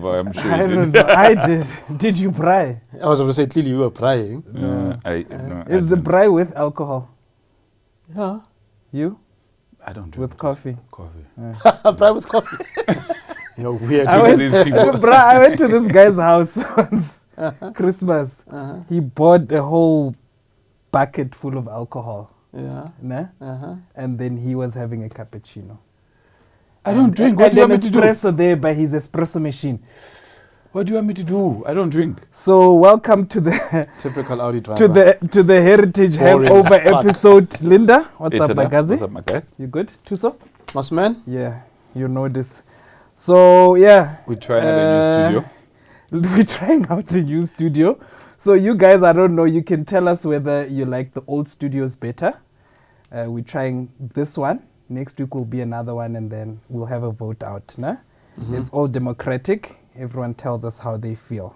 I'm sure I you don't did. know. I did. Did you braai? I was going to say, clearly you were prying. No, I Is the don't. braai with alcohol? Yeah. You? I don't drink With coffee? coffee. Pry with coffee. You're weird. I Look at went, these people. I went to this guy's house once, Christmas. He bought a whole bucket full of alcohol. Yeah. Nah? And then he was having a cappuccino. I don't drink. What And do you want me to do? espresso there by his espresso machine. What do you want me to do? I don't drink. So welcome to the Typical Audi driver. to the Heritage Boring Hangover as fuck. episode. Linda, what's Hey, up, Tada. Magazi? What's up, my guy? You good? Tuso? Mas man? Yeah, you know this. So yeah, We try a new studio. we're trying out a new studio. So you guys, I don't know, you can tell us whether you like the old studios better. We're trying this one. Next week will be another one, and then we'll have a vote out. Nah? It's all democratic. Everyone tells us how they feel.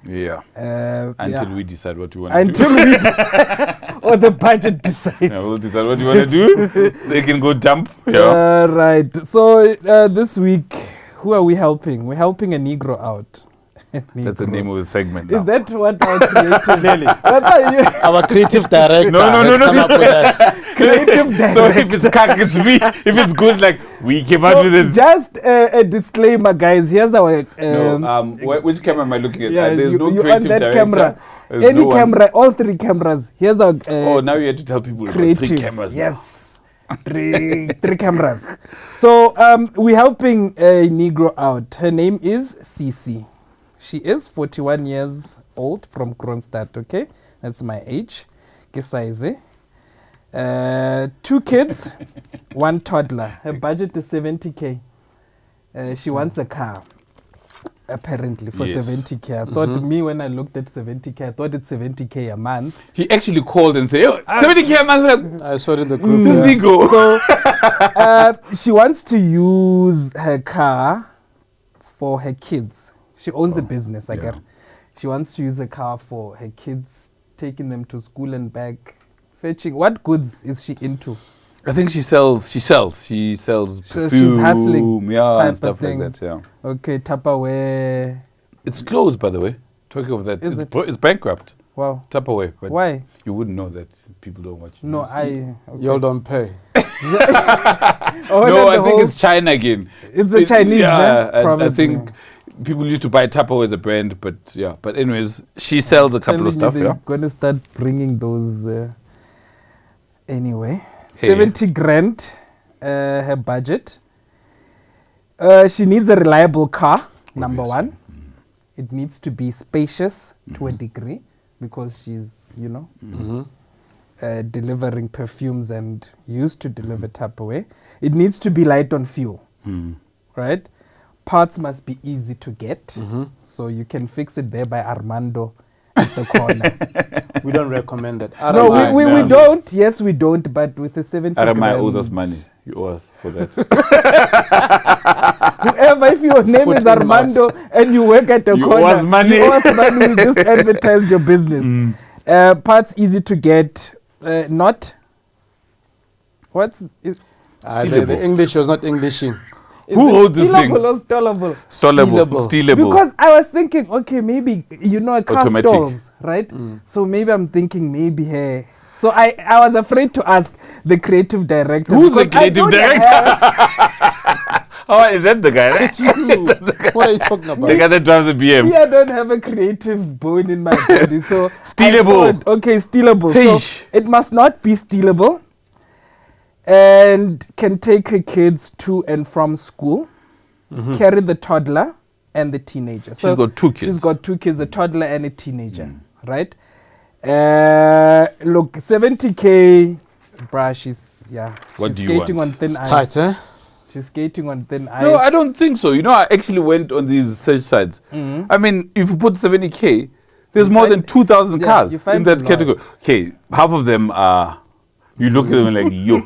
Yeah. Yeah. Until we decide what we want to do. Until we decide, or the budget decides. Yeah, we'll decide what you want to do. They can go jump. Yeah. Right. So this week, who are we helping? We're helping a Negro out. That's the name of the segment. Is now. that what our creative Clearly. What are you? Our creative director has come up with that. Creative director. So if it's cack, it's me. If it's good, like we came out So with it. just a disclaimer, guys. Here's our. Which camera am I looking at? Yeah, There's no you on creative that director. camera. There's Any no one. camera, all three cameras. Here's our. Oh, now you have to tell people about creative. 3 cameras. now. Yes. three cameras. So we're helping a Negro out. Her name is Cici. She is 41 years old from Kronstadt, okay? That's my age. Kesaize. 2 kids, 1 toddler. Her budget is 70K. She wants a car, apparently, for Yes. 70K. I thought me, when I looked at 70K, I thought it's 70K a month. He actually called and said, "Yo, 70K a month." I saw it in the group. This yeah. Negro. So she wants to use her car for her kids. She owns a business, I yeah. guess. She wants to use a car for her kids, taking them to school and back, fetching. What goods is she into? I think she sells So perfume, she's hustling yeah, type and of stuff like thing. that. Yeah. Okay, Tupperware. It's closed, by the way. Talking of that, Is it's bankrupt. Wow. Tupperware, but Why? you wouldn't know that. People don't watch. No, news. okay. Y'all don't pay. Oh, No, I the think whole- it's China again. It's a Chinese, yeah, man, and I probably. think people used to buy Tupperware as a brand, but yeah. But anyways, she sells a couple of telling you stuff. they're Yeah. gonna start bringing those. Anyway, Hey. 70 grand, her budget. She needs a reliable car, number Obviously. one. It needs to be spacious to a degree because she's, delivering perfumes and used to deliver Tupperware. It needs to be light on fuel, right? Parts must be easy to get, so you can fix it there by Armando at the corner. We don't recommend that. No, RMI, we no. don't. Yes, we don't. But with the 70 RMI grand, owes us money. You owe us for that. whoever, if your name Foot is in Armando and you work at the You corner, owe us money. you owe us money. We just advertise your business. Parts easy to get. Not. What's it? The English was not Englishing. Is Who it owns this thing? stealable or stallable? Stealable. Because I was thinking, okay, maybe a car Automatic. stalls, right? So maybe I'm thinking maybe hey. So I was afraid to ask the creative director. Who's the because I creative don't director? have- Oh, is that the guy? Right? It's you. What are you talking about? The guy that drives the BM. Me, I don't have a creative bone in my body, so Stealable. I thought, okay, stealable. Hey. So it must not be stealable, and can take her kids to and from school, carry the toddler and the teenager. She's got 2 kids. She's got 2 kids, a toddler and a teenager, right? Look, 70K, bruh, she's What she's do you skating want? on thin It's ice. tight, eh? She's skating on thin ice. No, I don't think so. I actually went on these search sites. I mean, if you put 70K, there's more than 2,000 yeah, cars you find in that a lot. category. Okay, half of them are. You look at them and like, yo,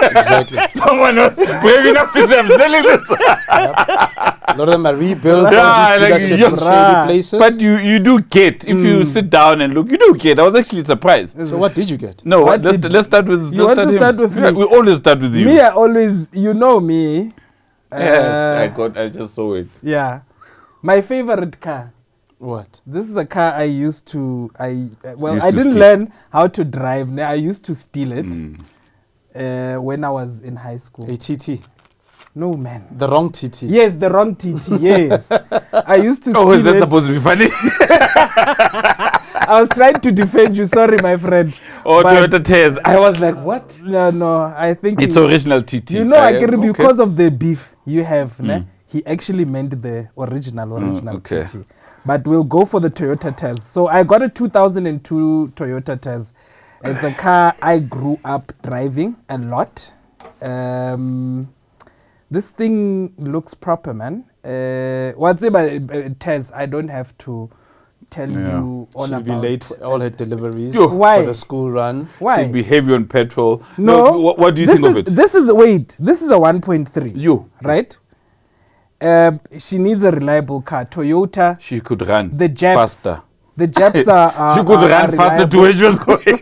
Exactly. someone else waving up to them, selling this. A lot of them are rebuilt. Yeah, These like, dealerships yeah. in shady places. But you do get, if you sit down and look, you do get. I was actually surprised. So what did you get? No, What let's did- start with. You let's want to him. start with Yeah, me? we always start with you. Me, I always, me. Yes, I just saw it. Yeah. My favorite car. What? This is a car I used to. I Used to didn't steal. learn how to drive. I used to steal it when I was in high school. A TT. No, man. The wrong TT. Yes, the wrong TT. Yes, I used to steal Oh, is that it. supposed to be funny? I was trying to defend you. Sorry, my friend. Or But- Toyota Tez. I was like, what? No. I think It's he- original TT. You know, Akiri, okay. because of the beef you have, ne? He actually meant the original okay. TT. But we'll go for the Toyota Tez. So I got a 2002 Toyota Tez. It's a car I grew up driving a lot. This thing looks proper, man. What's about Tez? I don't have to tell you all She'll about. be late for all her deliveries. Yo. Why? For the school run. Why? Should be heavy on petrol. No. What do you this think is, of it? This is This is a 1.3. You. Right? She needs a reliable car. Toyota. She could run The Japs. faster. The Japs are. She could are run faster to reliable. where she was going.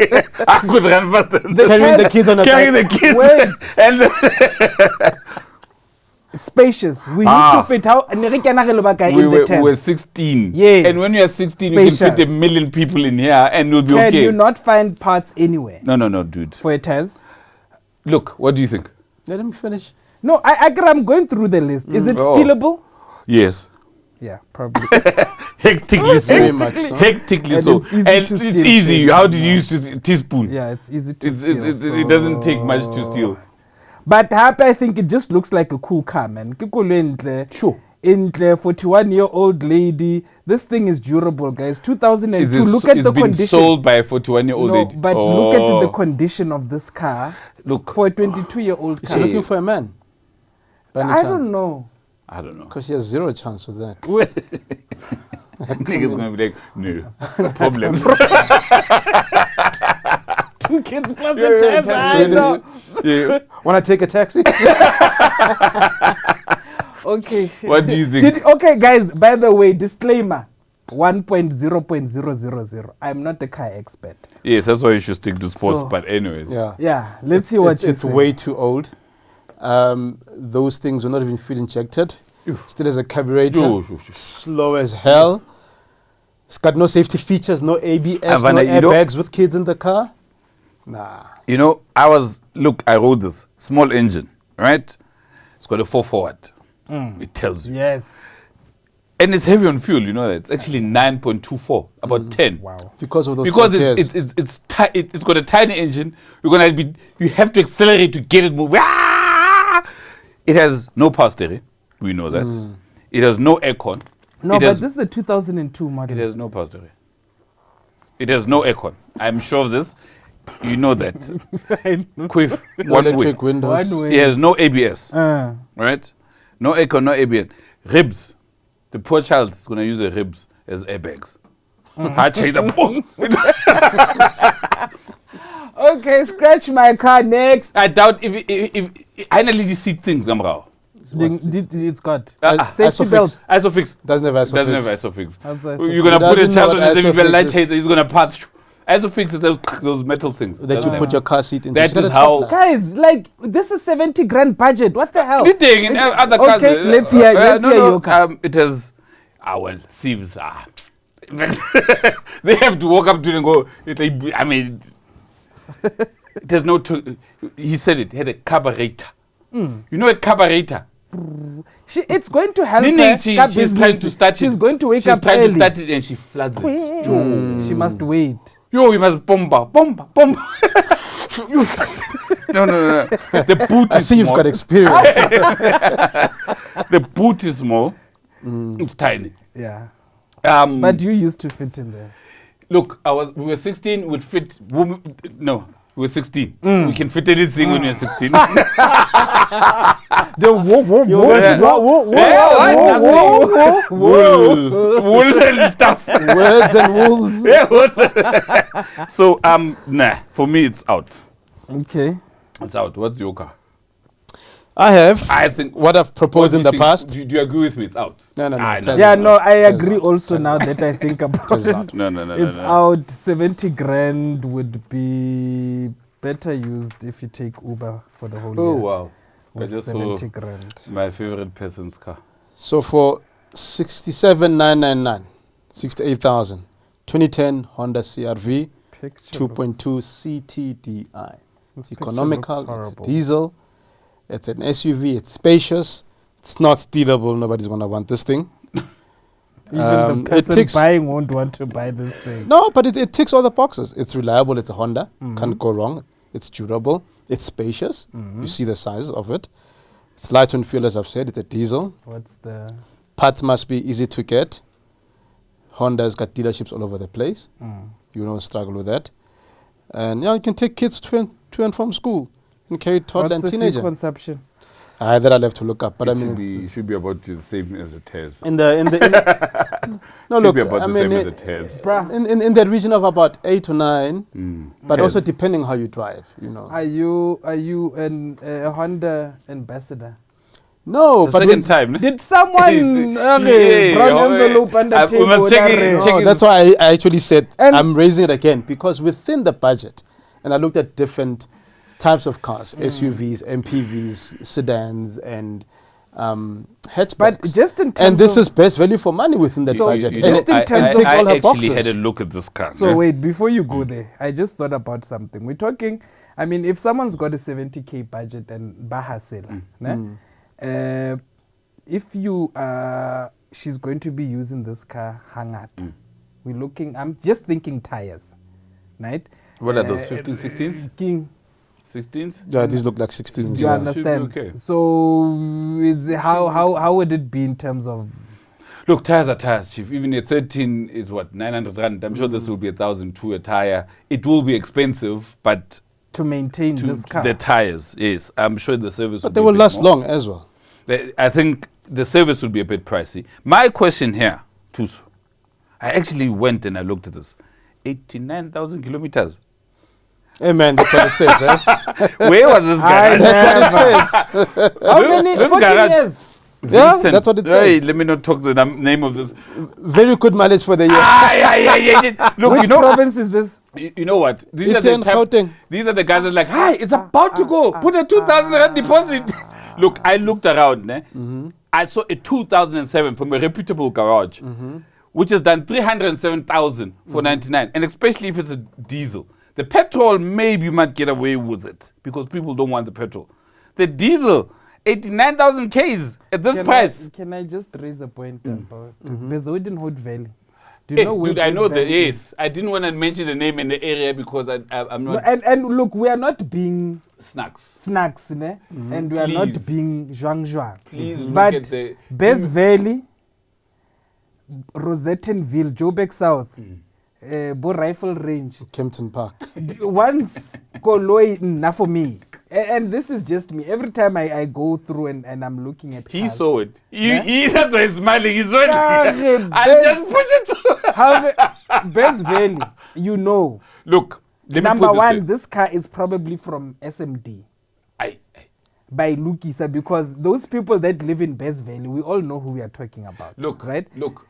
I could run faster. Carrying the kids on a Carrying back. the kids. Wait. And Spacious. We used to fit how in we the were test. 16. Yes. And when you are 16, you can fit a Spacious. million people in here and you'll be Can okay. you not find parts anywhere No, dude. for a test? Look, what do you think? Let him finish. No, I'm going through the list. Is it Oh. stealable? Yes. Yeah, probably. Hectically so. Very much so. Hectically And so. it's easy And to it's steal easy. things, How did you you know. use teaspoon? Yeah, it's easy to It's, steal. it doesn't take much to steal. But happy, I think it just looks like a cool car, man. Sure. In 41-year-old lady, this thing is durable, guys. 2002. Look at it's the been condition. sold by a 41-year-old No, lady. but look at the condition of this car. Look, For a 22-year-old Is car. she looking for a man? By any I chance? don't know. I don't know. Because she has zero chance with that. Niggas gonna be like, no, problem. 2 kids plus Yeah, a test. I know. Yeah. Want to take a taxi? Okay. What do you think? Okay, guys, by the way, disclaimer. 1.0.000. I'm not a car expert. Yes, that's why you should stick to sports. So- But anyways, Yeah. Yeah, let's see what It's you say. way too old. Those things were not even fuel injected. Still has a carburetor. Yo. Slow as hell. It's got no safety features, no ABS, Havana, no you know- airbags with kids in the car. Nah. You know, I rode this small engine, right? It's got a 4 forward. It tells you. Yes. And it's heavy on fuel, you know that. It's actually 9.24, about 10. Wow. Because of those Because 4 gears. it's got a tiny engine. You have to accelerate to get it moving. Ah! It has no power steering. We know that. It has no aircon. No, it but has, this is a 2002 model. it has no power steering. It has no aircon. I'm sure of this. You know that. I know. Quiff, No one way. electric windows. One way. It has no ABS. Uh, Right? No aircon, no ABS. Ribs. The poor child is going to use the ribs as airbags. I change the okay, scratch my car next. I doubt if I nearly see things, Gamrao. It's got Isofix. safety belt. Isofix. Doesn't have Isofix. Doesn't have Isofix. That's Isofix. You're going to He put a doesn't child know on what the Isofix light is. chaser, he's going to pass. Isofix is those metal things. That you put your car seat in. That It's got is a how- top Guys, like this is 70 grand budget. What the hell? Anything in other cars. Okay, let's hear your car. It has, well, thieves are. They have to walk up to it and go, I mean, it has no, he said it had a carburetor. You know a carburetor? It's going to help Meaning her. she's car trying business. to start it. She's going to wake She's up trying early. to start it and she floods it. She must wait. Yo, we must bomba. No. The boot I is see you've small. got experience. The boot is small. It's tiny. Yeah. But But you used to fit in there. look, we were 16. Would fit. No, we were 16. We can fit anything when you're 16. The whoa, whoa, whoa, Yeah. whoa, whoa, whoa, Yeah, whoa, what? whoa, Wool and stuff. Words and rules. Yeah, so nah. For me, it's out. Okay. It's out. What's your car? I have. I think. What I've proposed in the past. Do you agree with me? It's out. No. Tesla. Yeah, no, I Tesla. agree also now that I think about Tesla. it. No. It's out. 70 grand would be better used if you take Uber for the whole Oh year. wow! I With just 70 saw grand. my favorite person's car. So for 67,999, 68,000. 2010 Honda CR-V, Picture 2.2 CTDI. This It's picture economical, looks it's a horrible. diesel, it's an SUV, it's spacious, it's not stealable, nobody's gonna want this thing. Even the it person ticks- buying won't want to buy this thing. No, but it ticks all the boxes. It's reliable, it's a Honda, Mm-hmm. can't go wrong. It's durable, it's spacious, you see the size of it. It's light on fuel, as I've said, it's a diesel. What's the... Parts must be easy to get. Honda's got dealerships all over the place. You don't struggle with that. And yeah, you can take kids to and from school and carry toddler and What's the teenager. fuel consumption? That I'll have to look up. But I mean, should be about the same as the Tez. no, Should look, be about I the mean, same as the Tez. in the region of about 8 to 9, but Tez. also depending how you drive, you know. Are you a Honda ambassador? No, The but second time. Did someone okay, Yeah, brown oh, envelope under we table? must check it, no. check no, it. that's why I actually said And- I'm raising it again, because within the budget, and I looked at different types of cars, SUVs, MPVs, sedans, and hatchbacks. But just in terms and this of, is best value for money within that So budget. just And in terms of- ticks all her I actually boxes. had a look at this car. so wait, before you go there, I just thought about something. We're talking, I mean, if someone's got a 70K budget and Bahasela, if you she's going to be using this car hangat, we're looking, I'm just thinking tires, right? What are those, 15, 16s? King, 16s? Yeah, these look like 16s. you Yeah. Should be understand? okay. So how would it be in terms of Look, tires are tires, Chief. Even a 13 is what, 900 rand. I'm sure this will be 1,002 a tire. It will be expensive, but to maintain to this car? the tires, yes. I'm sure the service But will they be a will bit last more. long as well. I think the service will be a bit pricey. My question here, Tusu, I actually went and I looked at this. 89,000 kilometers. Hey man, that's what it says, eh? Where was this guy? That's what it says. How many? this 14 garage- years. Yeah, Vincent. that's what it Hey, says. let me not talk the name of this. Very good mileage for the year. Look, Which you know, province is this? you know what? These It's are in the type, Gauteng. these are the guys that are like, hi, it's about to go. Put a 2,000 rand deposit. Look, I looked around. Ne? I saw a 2007 from a reputable garage, which has done 307,000 for 99, and especially if it's a diesel. The petrol, maybe you might get away with it because people don't want the petrol. The diesel, 89,000 Ks at this price. Can I just raise a point about Bezodinhood Valley? Do Hey, you know where dude, I this know that, valley is? yes. I didn't want to mention the name in the area because I'm No, not and look, we are not being snacks. snacks, ne? And we are not Please. being zhuang. Please look But at the... Bez Valley, Rosettenville, Joburg South, Bo Rifle Range. Kempton Park. Once Koloi na for me. And this is just me. Every time I go through and I'm looking at He cars, saw it. Yeah? That's why he's smiling. He saw it. Yeah, I'll just push it through. how Bez Valley, you know. Look, let Number me put one, this way. this car is probably from SMD I, by Lukisa, because those people that live in Bez Valley, we all know who we are talking about. look, right? look.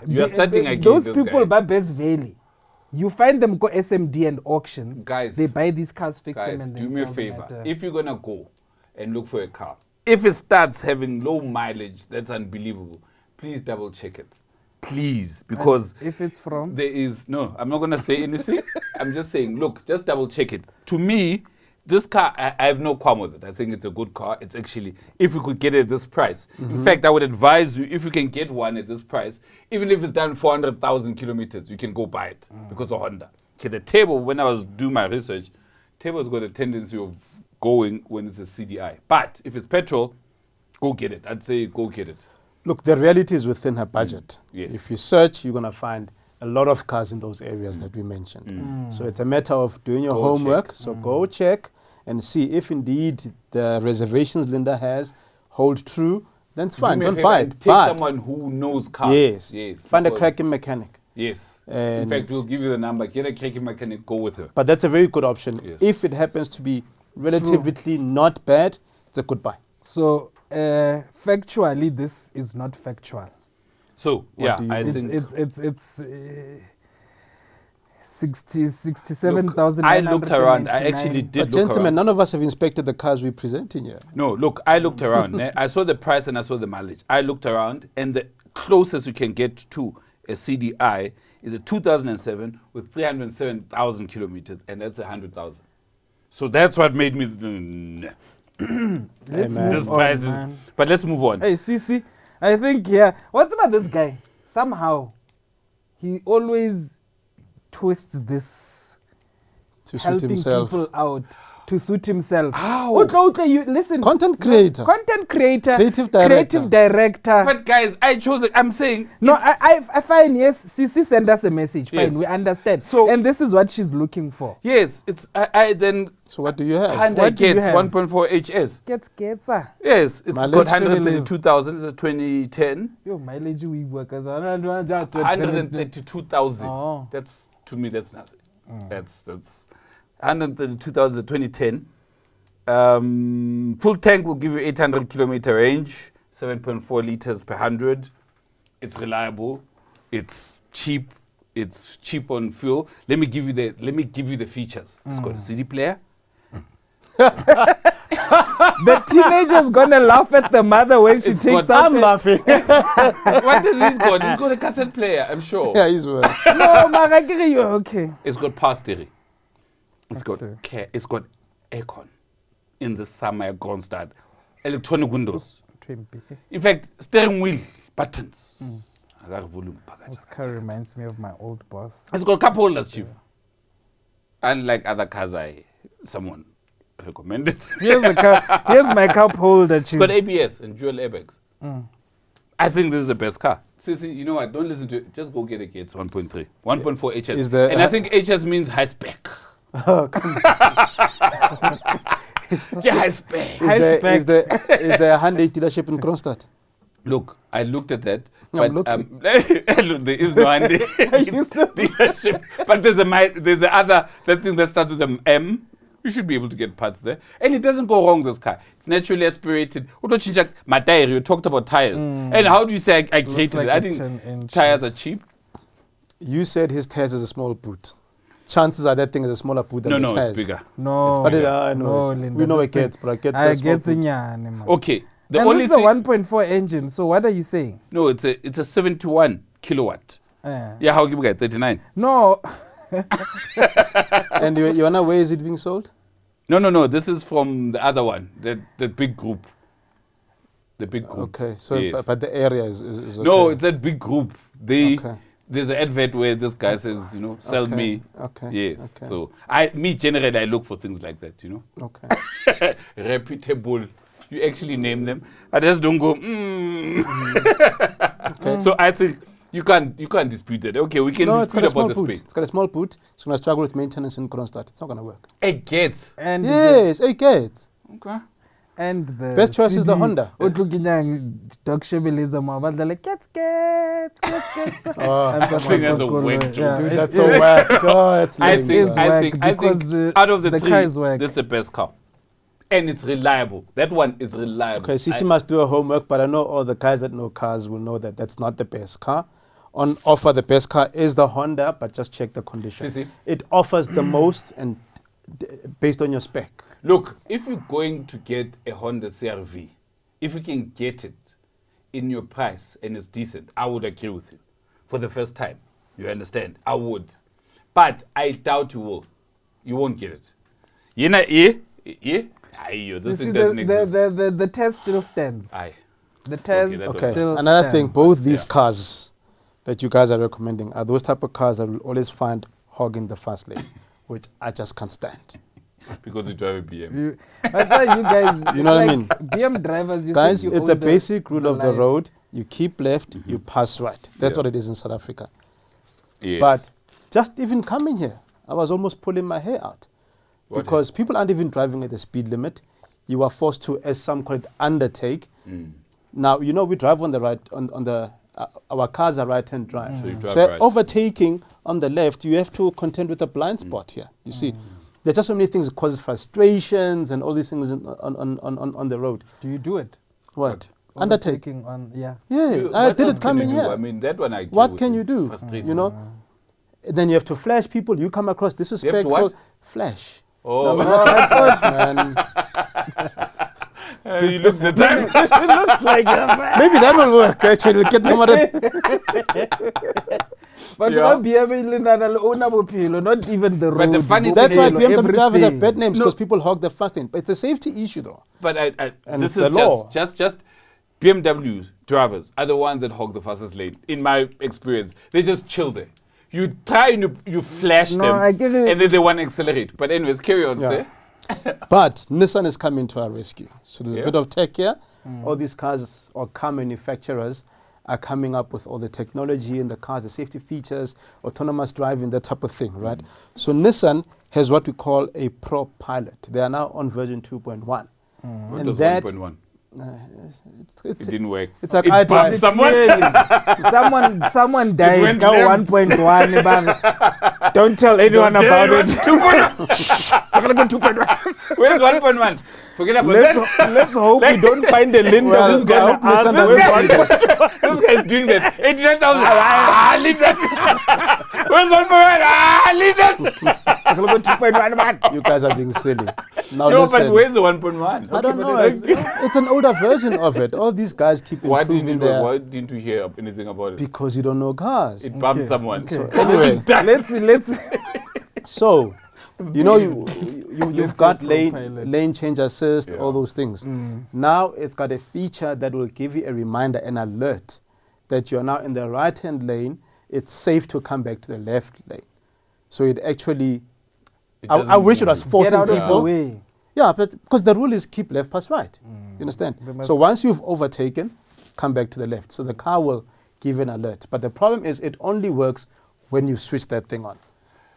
You are starting against Those this people guy. by Bez Valley, you find them go SMD and auctions. Guys, they buy these cars, fix them, Guys, and do then me a sell them favor. at a- If you're going to go and look for a car, if it starts having low mileage, that's unbelievable. Please double check it. Please, because if it's from there is no, I'm not going to say anything. I'm just saying, look, just double check it. To me, this car, I have no qualm with it. I think it's a good car. It's actually, if you could get it at this price. In fact, I would advise you, if you can get one at this price, even if it's done 400,000 kilometers, you can go buy it because of Honda. Okay, the table, when I was doing my research, table's got a tendency of going when it's a CDI. But if it's petrol, go get it. I'd say go get it. Look, the reality is within her budget. Yes. If you search, you're going to find a lot of cars in those areas that we mentioned. So it's a matter of doing your Go homework. check. So go check and see if indeed the reservations Linda has hold true. Then it's fine. Do me a Don't favor buy and it. Take But someone who knows cars. yes, Yes. find a because- cracking mechanic. Yes. In And- fact, we'll give you the number. Get a cracking mechanic. Go with her. But that's a very good option. Yes. If it happens to be relatively not bad, it's a good buy. so factually, this is not factual. So yeah, do you I mean? think It's 67,000. I looked around. I actually did But look gentlemen, around. none of us have inspected the cars we're presenting here. No, look, I looked around. I saw the price and I saw the mileage. I looked around, and the closest you can get to a CDI is a 2007 with 307,000 kilometers, and that's 100,000. So that's what made me. Let's man. This move price on, is. man. But let's move on. Hey, Sisi, I think, yeah. What's about this guy? Somehow, he always twists this, To suit helping himself. people out to suit himself. How? You listen. Content creator. Content creator. Creative director. Creative director. But guys, I chose it. I'm saying. No, it's- I find, yes, Sisi send us a message. Fine, Yes. we understand. So- and this is what she's looking for. Yes, it's. I then. So what do you have? Honda What do you gets have? 1.4 HS. Gets, ah. Yes, it's Mileage? got 132,000. It's a 2010. Yo, mileage we work as 132,000. Oh. That's, to me, that's nothing. That's 132,000 2010. Full tank will give you 800 kilometer range, 7.4 liters per 100. It's reliable. It's cheap. It's cheap on fuel. Let me give you the features. It's got a CD player. The teenager's gonna laugh at the mother when she It's takes got- out. I'm laughing. What does he's got? He's got a cassette player, I'm sure. Yeah, he's worse. No, Magagiri, you're okay. It's got power steering. It's Okay. It's got aircon in the summer Kronstadt. Electronic windows. In fact, steering wheel buttons. I got volume. This car reminds me of my old boss. It's got cup holders, chief. Unlike other cars, someone recommended. Here's a cup. Here's my cup holder, It's chief. got ABS and dual airbags. I think this is the best car. Sissy, you know what? Don't listen to it. Just go get a Gates 1.3. 1.4 HS. Is the- and I think HS means high spec. Oh, come on. Yeah, high spec. Is there a Hyundai dealership in Kronstadt? Look, I looked at that. I'm But looking. look, there is no Hyundai dealership. But there's the other that thing that starts with an M. You should be able to get parts there. And it doesn't go wrong, this car. It's naturally aspirated. My tire, you talked about tires. And how do you say I Looks created like it? I a think 10 inches. tires are cheap. You said his tires is a small boot. Chances are that thing is a smaller boot than No, the no, tires. it's bigger. No, But I know. no, it's- Linda, we know this it gets, thing- but it gets I a small get boot. inyane, man. Okay. The And only this is a thing, 1.4 engine. So what are you saying? no, it's a 71 kilowatt. Yeah, how you get 39? No. And you wanna where is it being sold? No. This is from the other one, the big group. The big group. Okay, so Yes. but the area is okay. No, it's that big group. Okay. There's an advert where this guy says, sell Okay, me. okay, Yes. okay. So generally I look for things like that, Okay. reputable. You actually name them. I just don't go. Okay. So I think you can't dispute that. Okay, we can No, it's got dispute a small about the boot. speed. It's got a small boot. It's gonna struggle with maintenance in Kronstadt. It's not gonna work. It gets. And Yes, it gets. Okay. and the Best choice is the Honda. Dog Shebeleza Mawad, they're like, cats. Oh, And I think that's a whack joke. Yeah, dude, it- that's so whack. Oh, it's I lame, think, is bro. I whack think, because out of the the three, car is whack. this is the best car. And it's reliable. That one is reliable. Okay, CC must do her homework, but I know all the guys that know cars will know that that's not the best car. On offer, the best car is the Honda, but just check the condition. CC. It offers the most and based on your spec. Look, if you're going to get a Honda CR-V, if you can get it in your price and it's decent, I would agree with you. For the first time, you understand? I would. But I doubt you will. You won't get it. This thing doesn't exist. the test still stands. Aye. The test that Okay, still another thing, stands. both these Yeah. cars that you guys are recommending are those type of cars that will always find hogging the fast lane, which I just can't stand. Because you drive a BM. That's why you guys, You know what I like, mean? BM drivers, you Guys, think you it's a own basic rule of the life. road. You keep left, you pass right. That's Yeah. what it is in South Africa. Yes. But just even coming here, I was almost pulling my hair out. What Because people aren't even driving at the speed limit. You are forced to, as some call it, undertake. Now, we drive on the right, on the, our cars are right-hand drive. So you drive So right. overtaking on the left, you have to contend with a blind spot here. You see, there's just so many things that causes frustrations and all these things on the road. Do you do it? What? Undertake. Overtaking on, yeah. Yes, I What did else it can you coming do? here. I mean, that one I agree What with can you do? Frustrating. You know, then you have to flash people. You come across disrespectful. what? Flash. Oh. No, man, flash, man. You look the time. It looks like a Maybe that will work. Actually, get them out of But Yeah. not even the road. But the funny That's why thing- BMW drivers have everything. bad names No. because people hog the fast lane. But it's a safety issue, though. But And this it's is the law. just BMW drivers are the ones that hog the fastest lane. In my experience, they just chill there. You try and you flash No, them, I get it. and then they want to accelerate. But anyways, carry on, Yeah. sir. But Nissan is coming to our rescue. So there's Yeah. a bit of tech here. All these cars or car manufacturers are coming up with all the technology in the cars, the safety features, autonomous driving, that type of thing, right? So Nissan has what we call a Pro Pilot. They are now on version 2.1. What And does that- 1.1? It's, It didn't work. it's like It I bumped drive. someone. Someone died. went Go left. 1.1. bang. Don't tell anyone Don't tell about anyone. it. 2.1. Where's 1.1? Forget about that. Let's hope we don't find a Linda Well, who's going to I hope ask Nissan us. doesn't This guy is doing that. 89,000. Leave that. Where's 1.1? Leave that. You guys are being silly. Now No, listen. but where's the 1.1? I don't know. It's an older version of it. All these guys keep Why didn't improving their... why didn't you hear anything about it? Because you don't know cars. It bumped someone. okay. So Anyway, Let's. so, you know, you've got lane Pro-pilot. change assist, Yeah. all those things. Now it's got a feature that will give you a reminder, an alert that you're now in the right-hand lane. It's safe to come back to the left lane. So it actually, It I doesn't wish it was move. forcing Get out of the people. way. Yeah, but because the rule is keep left past right. You understand? They must- So once you've overtaken, come back to the left. So the car will give an alert. But the problem is it only works when you switch that thing on.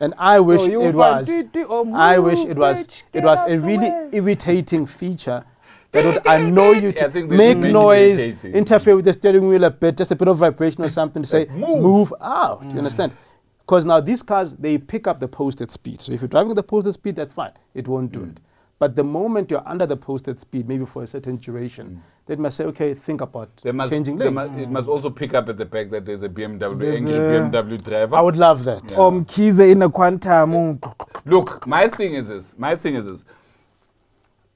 And I wish you it find was. I I wish it was a really irritating feature that would annoy you I to think they make should make it noise, irritating. interfere with the steering wheel a bit, just a bit of vibration or something to say, move out. You understand? Because now these cars, they pick up the posted speed. So if you're driving at the posted speed, that's fine. It won't do it. But the moment you're under the posted speed, maybe for a certain duration, they must say, okay, think about changing lanes. It must also pick up at the back that there's a BMW, There's angry a- BMW driver. I would love that. Kize in a quantum. Look, my thing is this.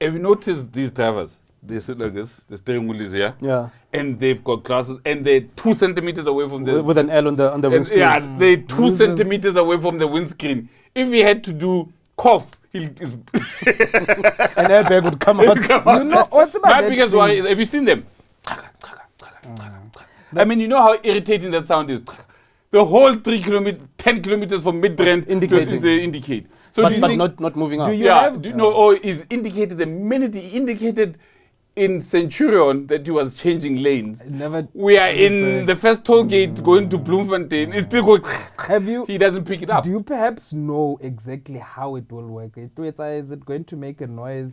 Have you noticed these drivers? They sit like this. The steering wheel is here. Yeah. And they've got glasses, and they're 2 centimeters away from the. With an L on the and windscreen. yeah, they're 2 Losers. centimeters away from the windscreen. If he had to do cough, he'll. An airbag would come out. You know what's about My that biggest thing? worry is, have you seen them? I mean, you know how irritating that sound is. The whole 10 kilometers from mid-rand Indicating. they indicate. So do But, you but think, not moving out. you yeah, have- do you know, or is indicated the minute he indicated in Centurion that he was changing lanes. Never. We are in the first toll gate going to Bloemfontein. It's still going. Have you? He doesn't pick it up. Do you perhaps know exactly how it will work? Is it going to make a noise?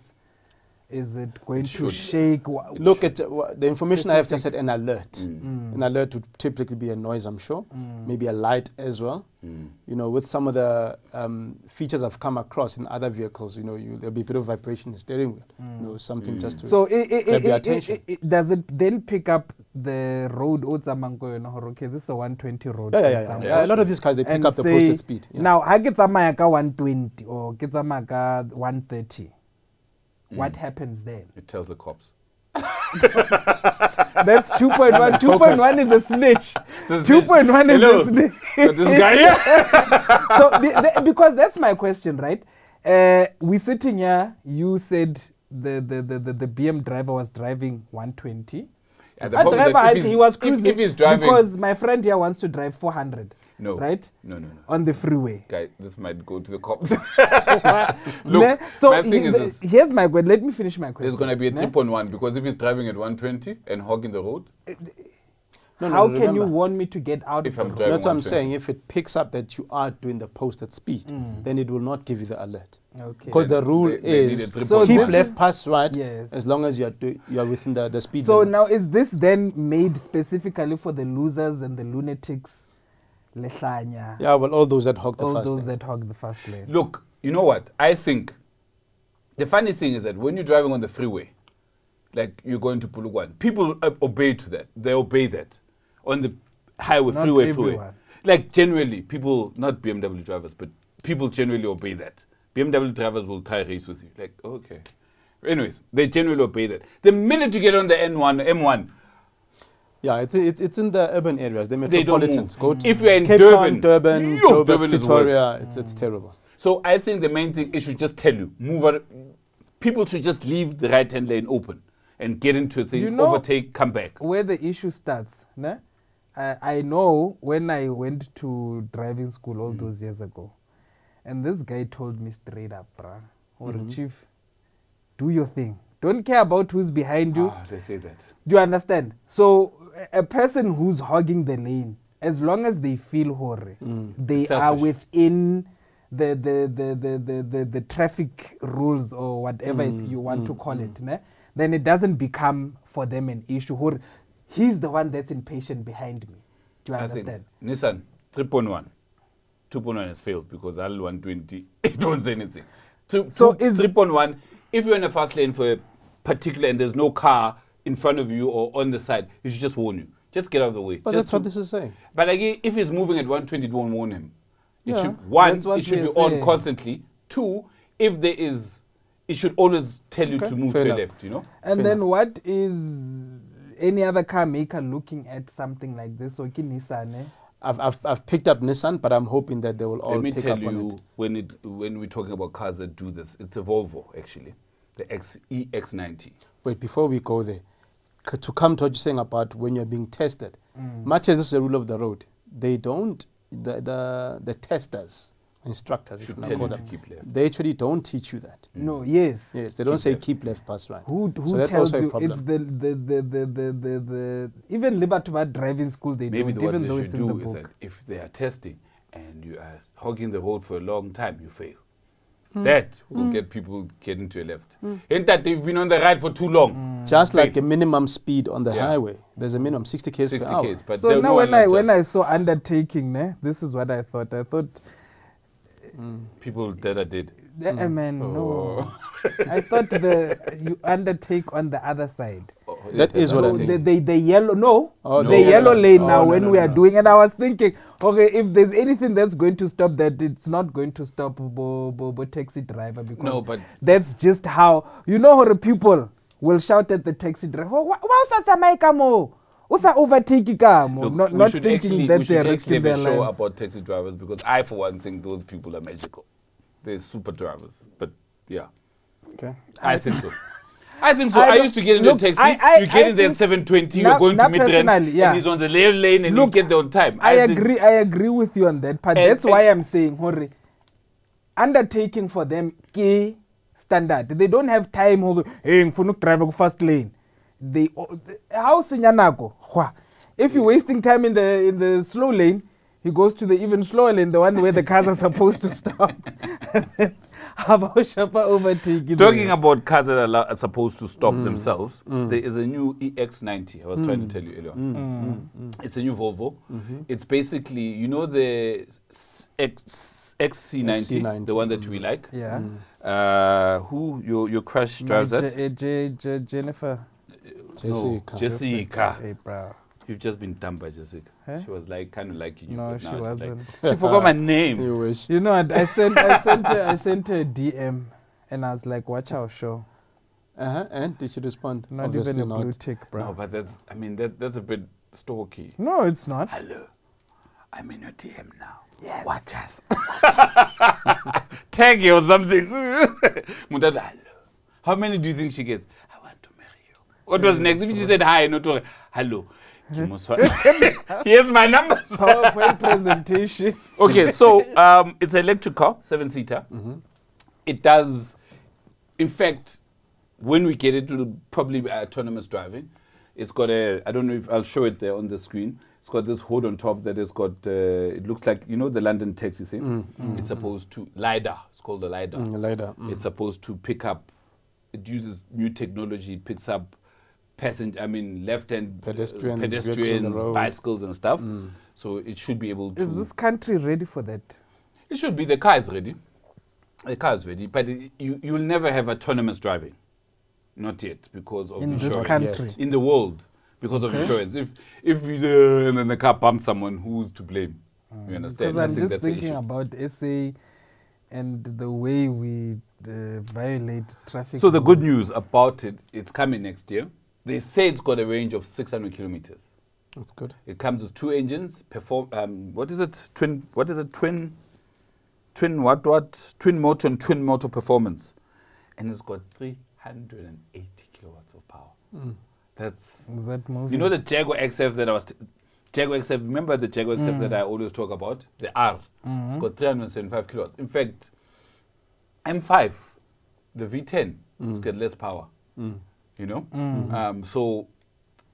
Is it going to should. shake? Look at the information I have just Specific. said, an alert. An alert would typically be a noise, I'm sure. Maybe a light as well. You know, with some of the features I've come across in other vehicles, you know, there'll be a bit of vibration in the steering wheel. You know, something just to So grab your attention. does it then pick up the road? Okay, this is a 120 road. for Yeah. example. A lot of these cars, they pick And up the say, posted speed. Yeah. Now, I get some 120 or get some 130. What happens then? It tells the cops. That's 2.1. 2.1 is a snitch. Says 2.1 is hello, a snitch. got this guy here. So because that's my question, right? We sitting here. You said the BM driver was driving 120. Yeah, the A problem is driver, that if he was if cruising he's driving, because my friend here wants to drive 400. No. Right? No. On the freeway. Guy, this might go to the cops. Ne? Look, so my thing is this. here's my question. Let me finish my question. There's going to be a Ne? 3.1 because if he's driving at 120 and hogging the road, How can you remember. want me to get out If of I'm the driving road? That's what I'm 120. saying. If it picks up that you are doing the posted speed, then it will not give you the alert. Okay. Because the rule they need is a triple So keep this left is- past right Yes. as long as you are within the speed So limit. now is this then made specifically for the losers and the lunatics? Lehlanya. Yeah, well, all those that hog the All fast those lane. that hog the fast lane. look, you know what? I think the funny thing is that when you're driving on the freeway, like you're going to Polokwane, people obey to that. They obey that. On the highway, Not freeway. everyone. Like generally, people, not BMW drivers, but people generally obey that. BMW drivers will try race with you. Like, okay. Anyways, they generally obey that. The minute you get on the M1, Yeah, it's in the urban areas, the they don't metropolitans. move. Go to If you're in Cape Durban, Town, Durban, yo, Joburg, Durban is Pretoria, it's terrible. So I think the main thing, it should just tell you, move on. People should just leave the right-hand lane open and get into a thing, You know- overtake, come back. Where the issue starts, ne? I know when I went to driving school all those years ago, and this guy told me straight up, bruh, or chief, do your thing. Don't care about who's behind you. They say that. Do you understand? So a person who's hogging the lane, as long as they feel hore, they are Selfish. within the traffic rules or whatever you want to call it, ne? Then it doesn't become for them an issue. Hore, he's the one that's impatient behind me. Do you I think understand? Nissan 3.1, 2.1 has failed because L120 it don't say anything. So is 3.1. If you're in a fast lane for a particular and there's no car in front of you or on the side, it should just warn you. Just get out of the way. But Just that's what this is saying. But again, if he's moving at 120, it won't warn him. It Yeah, should, one, that's what it should be we're on saying. constantly. Two, if there is, it should always tell you Okay, to move fair to enough. your left, you know? And Fair then what is any other car maker looking at something like this? So Nissan, eh? I've picked up Nissan, but I'm hoping that they will all Let me pick tell up on you, it. when we're talking about cars that do this, it's a Volvo, actually. The EX90. Wait, before we go there, to come to what you're saying about when you're being tested, much as this is a rule of the road, they don't, the testers, instructors, if Should you tell call you to them, keep left. they actually don't teach you that. No, yes. Yes, they don't Keep say left. keep left, pass right. Who So that's tells also a you problem. it's the even Libertad driving school they Maybe don't, what even though they it's should in the do is book. that if they are testing and you are hogging the road for a long time, you fail. That will get people getting to your left. Ain't that they've been on the right for too long? Just Fail. like a minimum speed on the Yeah. highway, there's a minimum 60 km 60 per hour. Ks. But So there- now no when one will I just- saw undertaking, ne, this is what I thought. I thought, people that are dead. man, Oh. no. I thought you undertake on the other side. That is what I No, think. the yellow, no, Oh, the no, yellow no, no. lane Oh, now no, when no, we no, are no. doing, and I was thinking, okay, if there's anything that's going to stop that, it's not going to stop bo taxi driver because No, but- that's just how, you know how the people will shout at the taxi driver, why usa ka mo? Usa overtake ka mo? Look, Not we should thinking actually, that we should they're actually risking have their a show lives. about taxi drivers because I, for one, think those people are magical. They're super drivers. But yeah, Okay. I think so. I think so. I, don't- used to get into look, a taxi. you get I in there at think 7:20. now- You're going now to Midrand, personally, yeah. and he's on the left lane, and Look, you get there on time. I think- agree with you on that part. And- That's why I'm saying, hore, undertaking for them key standard. They don't have time. Hey, ngifuna drive fast lane. They how sinyanako. If you're wasting time in the slow lane, he goes to the even slower lane, the one where the cars are supposed to stop. How about Shapa overtaking? Talking about cars that are supposed to stop themselves, there is a new EX90. I was trying to tell you earlier. It's a new Volvo. It's basically, you know, the XC90, XC90. the one that we like. Yeah. Who your crush drives that? Jennifer. Jessica. No, Jessica. Hey, bro. You've just been dumped by Jessica. Huh? She was like kind of liking you. No, but she now she's like- wasn't. she forgot my name. You wish. You know what? I sent her a DM, and I was like, "Watch our show." And did she respond? Not Obviously even a blue not. tick, bro. No, but that's a bit stalky. No, it's not. Hello, I'm in your DM now. Yes. Watch us. Tag you or something. Mutata, hello. How many do you think she gets? I want to marry you. What was next? If she said hi, not to hello. Here's my number. PowerPoint presentation. Okay, so it's an electric car, 7-seater. It does, in fact, when we get it, it'll probably be autonomous driving. It's got I don't know if I'll show it there on the screen. It's got this hood on top that has got, it looks like, you know, the London taxi thing? It's supposed to, LiDAR, it's called the LiDAR. Later. It's supposed to pick up, it uses new technology, it picks up left-hand Pedestrians, vehicles on the road. bicycles and stuff. So it should be able to. Is this country ready for that? It should be. The car is ready. The car is ready, but you'll never have autonomous driving. Not yet, because of In insurance. this country? In the world, because of insurance. If you, and then the car bumps someone, who's to blame? You understand? Because I I'm think just that's the thinking issue. about SA and the way we violate traffic. So the good rules. news about it, it's coming next year. They say it's got a range of 600 kilometers. That's good. It comes with 2 engines. What is it? Twin motor and twin motor performance, and it's got 380 kilowatts of power. That's Is that moving? you know the Jaguar XF that I was. Jaguar XF. Remember the Jaguar XF that I always talk about? The R. It's got 375 kilowatts. In fact, M5, the V10, it's got less power. You know, so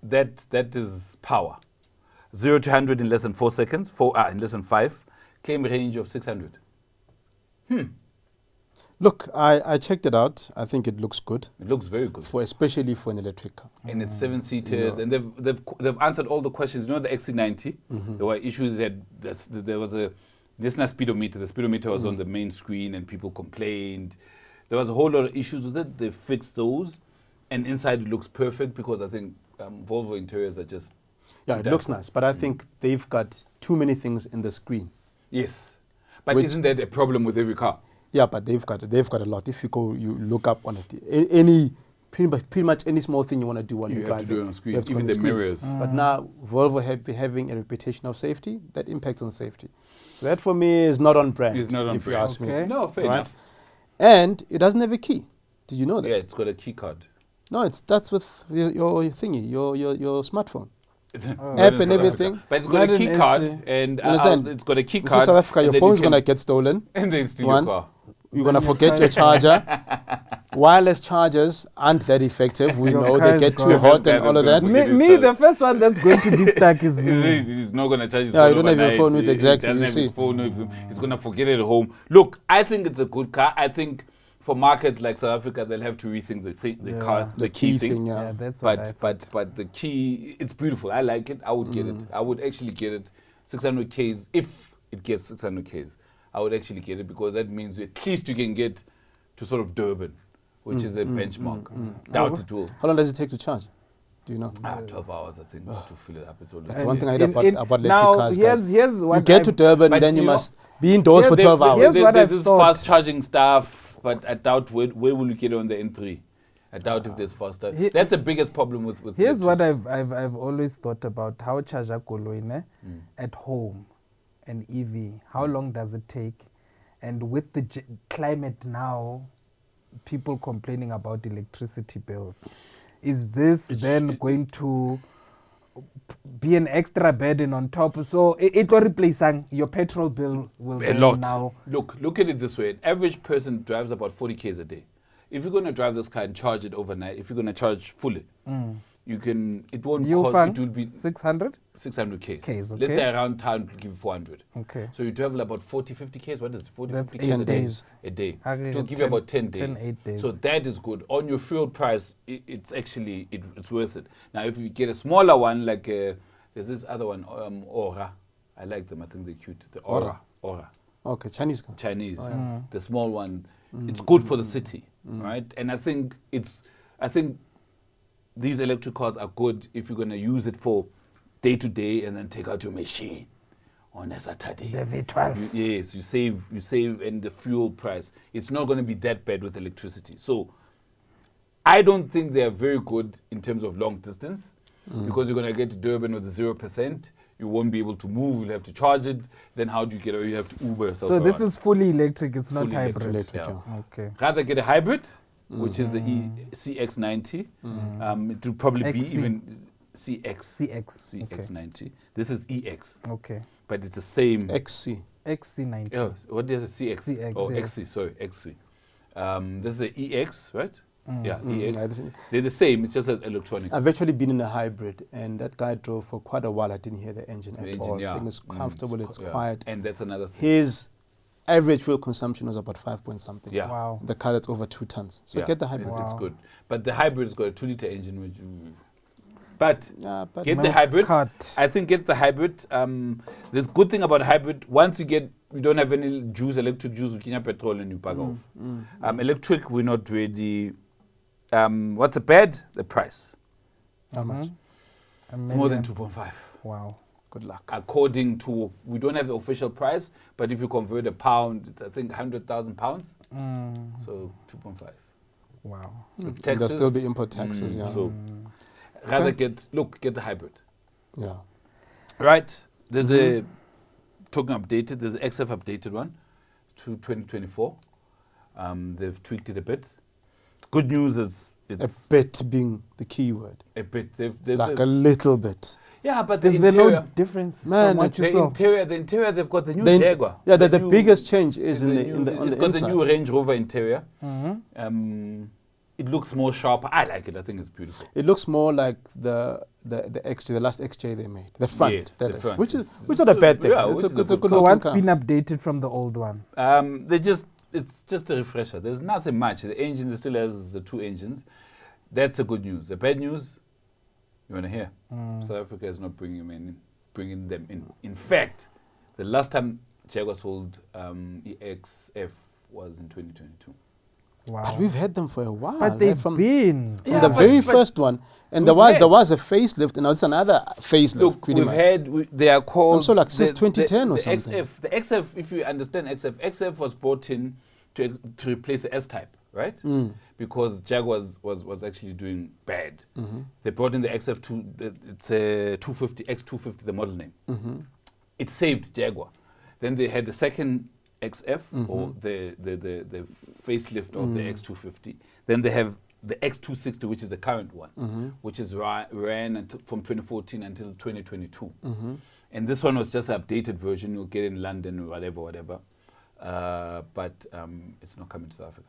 that is power. 0 to 100 in less than 4 seconds. In less than 5. Claim range of 600. Look, I checked it out. I think it looks good, It looks very good. especially for an electric car. And it's 7-seaters, and they've answered all the questions. You know the XC90, there were issues that there was a listener speedometer. The speedometer was on the main screen, and people complained. There was a whole lot of issues with it. They fixed those, and inside it looks perfect because I think Volvo interiors are just Yeah, it looks nice, but I think they've got too many things in the screen. yes. But Which- isn't that a problem with every car? Yeah, but they've got a lot. If you look up on it, pretty much any small thing you want to do while You you're have to driving, do it on screen, you have to go even on the screen. mirrors. But now Volvo having a reputation of safety, that impacts on safety. So that for me is not on brand. It's not on if brand. you ask Okay. me. No, fair Right? enough. And it doesn't have a key. Did you know that? Yeah, it's got a key card. No, that's with your thingy, your smartphone. Not App in and South everything. Africa. But it's got Not a key in card, SA. and Understand? it's got a key This card. is South Africa. and Your then phone's you can- gonna get stolen. and then steal One. your car. You're gonna Then your forget car your is charger. Wireless chargers aren't that effective. We Your know car they is get too gone. hot First and guy all of that's that. gonna Me, It is, the first one that's going to be stuck is me. He's not going to charge his Yeah, phone you don't have your overnight. phone with He exactly, doesn't you have see. his phone with him. He's going to forget it at home. Look, I think it's a good car. I think for markets like South Africa, they'll have to rethink the Yeah. car, The key thing, Yeah, yeah. that's what I But the key, it's beautiful. I like it. I would get it. I would actually get it. 600 Ks, if it gets 600 Ks, I would actually get it because that means at least you can get to sort of Durban, which is a benchmark. Doubt it will. How long does it take to charge? Do you know? 12 hours, I think, to fill it up. It's all That's And one thing I hate in- about in- electric now, cars. here's- guys. here's You what get to I've- Durban, But then you you know- must be indoors for Here's 12 hours. here's what There's I've this thought. fast charging stuff, but I doubt where will you get it on the N3? I doubt if there's faster. He- That's the biggest problem with Here's what electric. I've always thought about how charger koloi at home, an EV. How long does it take? And with the climate now, people complaining about electricity bills. Is this then going to be an extra burden on top? So it will replace your petrol bill will A then lot. now. Look at it this way. An average person drives about 40 Ks a day. If you're going to drive this car and charge it overnight, if you're going to charge fully, you can, it won't cost, it will be 600? 600 Ks. Ks, Let's okay. say around town, we'll give you 400. Okay. So you travel about 40, 50 Ks. What is it? 40, That's 50 Ks 8 a day? days. A day. I It will get give you about 10 10, days. 8 days. So that is good. On your fuel price, it's actually, it's worth it. Now, if you get a smaller one, like there's this other one, Aura. I like them. I think they're cute. The Aura. Okay, Chinese car. Chinese, the small one. It's good for the city, right? And I think these electric cars are good if you're going to use it for day to day and then take out your machine on a Saturday. The V12. Yes, you save and the fuel price. It's not going to be that bad with electricity. So I don't think they are very good in terms of long distance because you're going to get to Durban with 0%. You won't be able to move. You'll have to charge it. Then how do you get it? You have to Uber yourself. So this around. is fully electric. It's not Fully hybrid. electric, yeah. Okay. Rather get a hybrid, which is the CX90. It will probably be XC. even CX. CX. CX90. This is EX, Okay. but it's the same. XC. XC90. Oh, what is it? CX? CX, Oh, yes. XC. Sorry, XC. This is the EX, right? Yeah, Yeah, EX. this is- They're the same. It's just an electronic. I've actually been in a hybrid, and that guy drove for quite a while. I didn't hear the engine The at engine, all. yeah. I think it's comfortable, it's Yeah. quiet. And that's another thing. His average fuel consumption was about 5 point something. Yeah. Wow. The car that's over 2 tons. So Yeah, get the hybrid. It's Wow. good. But the hybrid has got a 2-liter engine, which but Yeah, but get the Milk hybrid. cart. I think get the hybrid. The good thing about hybrid, once you don't have any juice, electric juice, you can have petrol and you pack off. Electric, we're not really. What's the bad? The price. how much? A It's more than million. 2.5. Wow. Good luck. According to, we don't have the official price, but if you convert a pound, it's I think 100,000 pounds. So 2.5. Wow. With There'll taxes, still be import taxes, yeah. So rather get the hybrid. Yeah. Right. There's a token updated. There's an XF updated one to 2024. They've tweaked it a bit. Good news is it's A bit being the key word. a bit. They've Like a little bit. yeah, but the Is there interior, no difference Man, from what you the saw? interior, the interior. They've got the new Then- Jaguar. Yeah, the new- biggest change is it's in the the, new- in the on it's the got inside. the new Range Rover interior. Mm-hmm. It looks more sharp. I like it. I think it's beautiful. It looks more like the XJ, the last XJ they made. The front, Yes, that the is. front. Which is It's- not a bad thing. yeah, it's which a, is a it's a good good So looking what's car. been updated from the old one? It's just a refresher. There's nothing much. The engine still has the two engines. That's the good news. The bad news, you want to hear? South Africa is not bringing them in. In fact, the last time Jaguar sold EXF was in 2022. Wow. But we've had them for a while. But they've from been. from Yeah, the but- very but first one, and we've there had- was a facelift, and now it's another facelift. Look, pretty we've much. had, they are called... so like since the- 2010 or the something. XF, the XF, if you understand XF was brought in to replace the S-Type, right? Because Jaguar was actually doing bad. They brought in the XF2, it's a 250, X250, the model name. It saved Jaguar. Then they had the second XF, or the facelift of the X250. Then they have the X260, which is the current one, which is ran from 2014 until 2022. And this one was just an updated version. You'll get in London or whatever. But it's not coming to South Africa.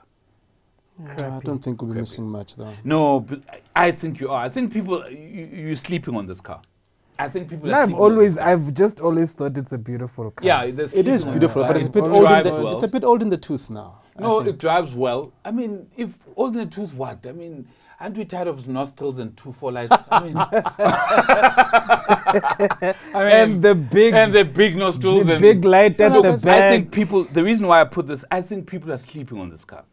Yeah, I don't think we'll be missing much though. No, but I think you are. I think people, you're sleeping on this car. I think people are I've sleeping on this car. I've just always thought it's a beautiful car. Yeah, It is beautiful, but it's a bit It old. In drives the, well. It's a bit old in the tooth now. I No, think. it drives well. I mean, if old in the tooth, what? I mean, aren't we tired of his nostrils and 2.4 lights? I mean, And the big nostrils the and big light at No, the because I back. think people. The reason why I put this, I think people are sleeping on this car.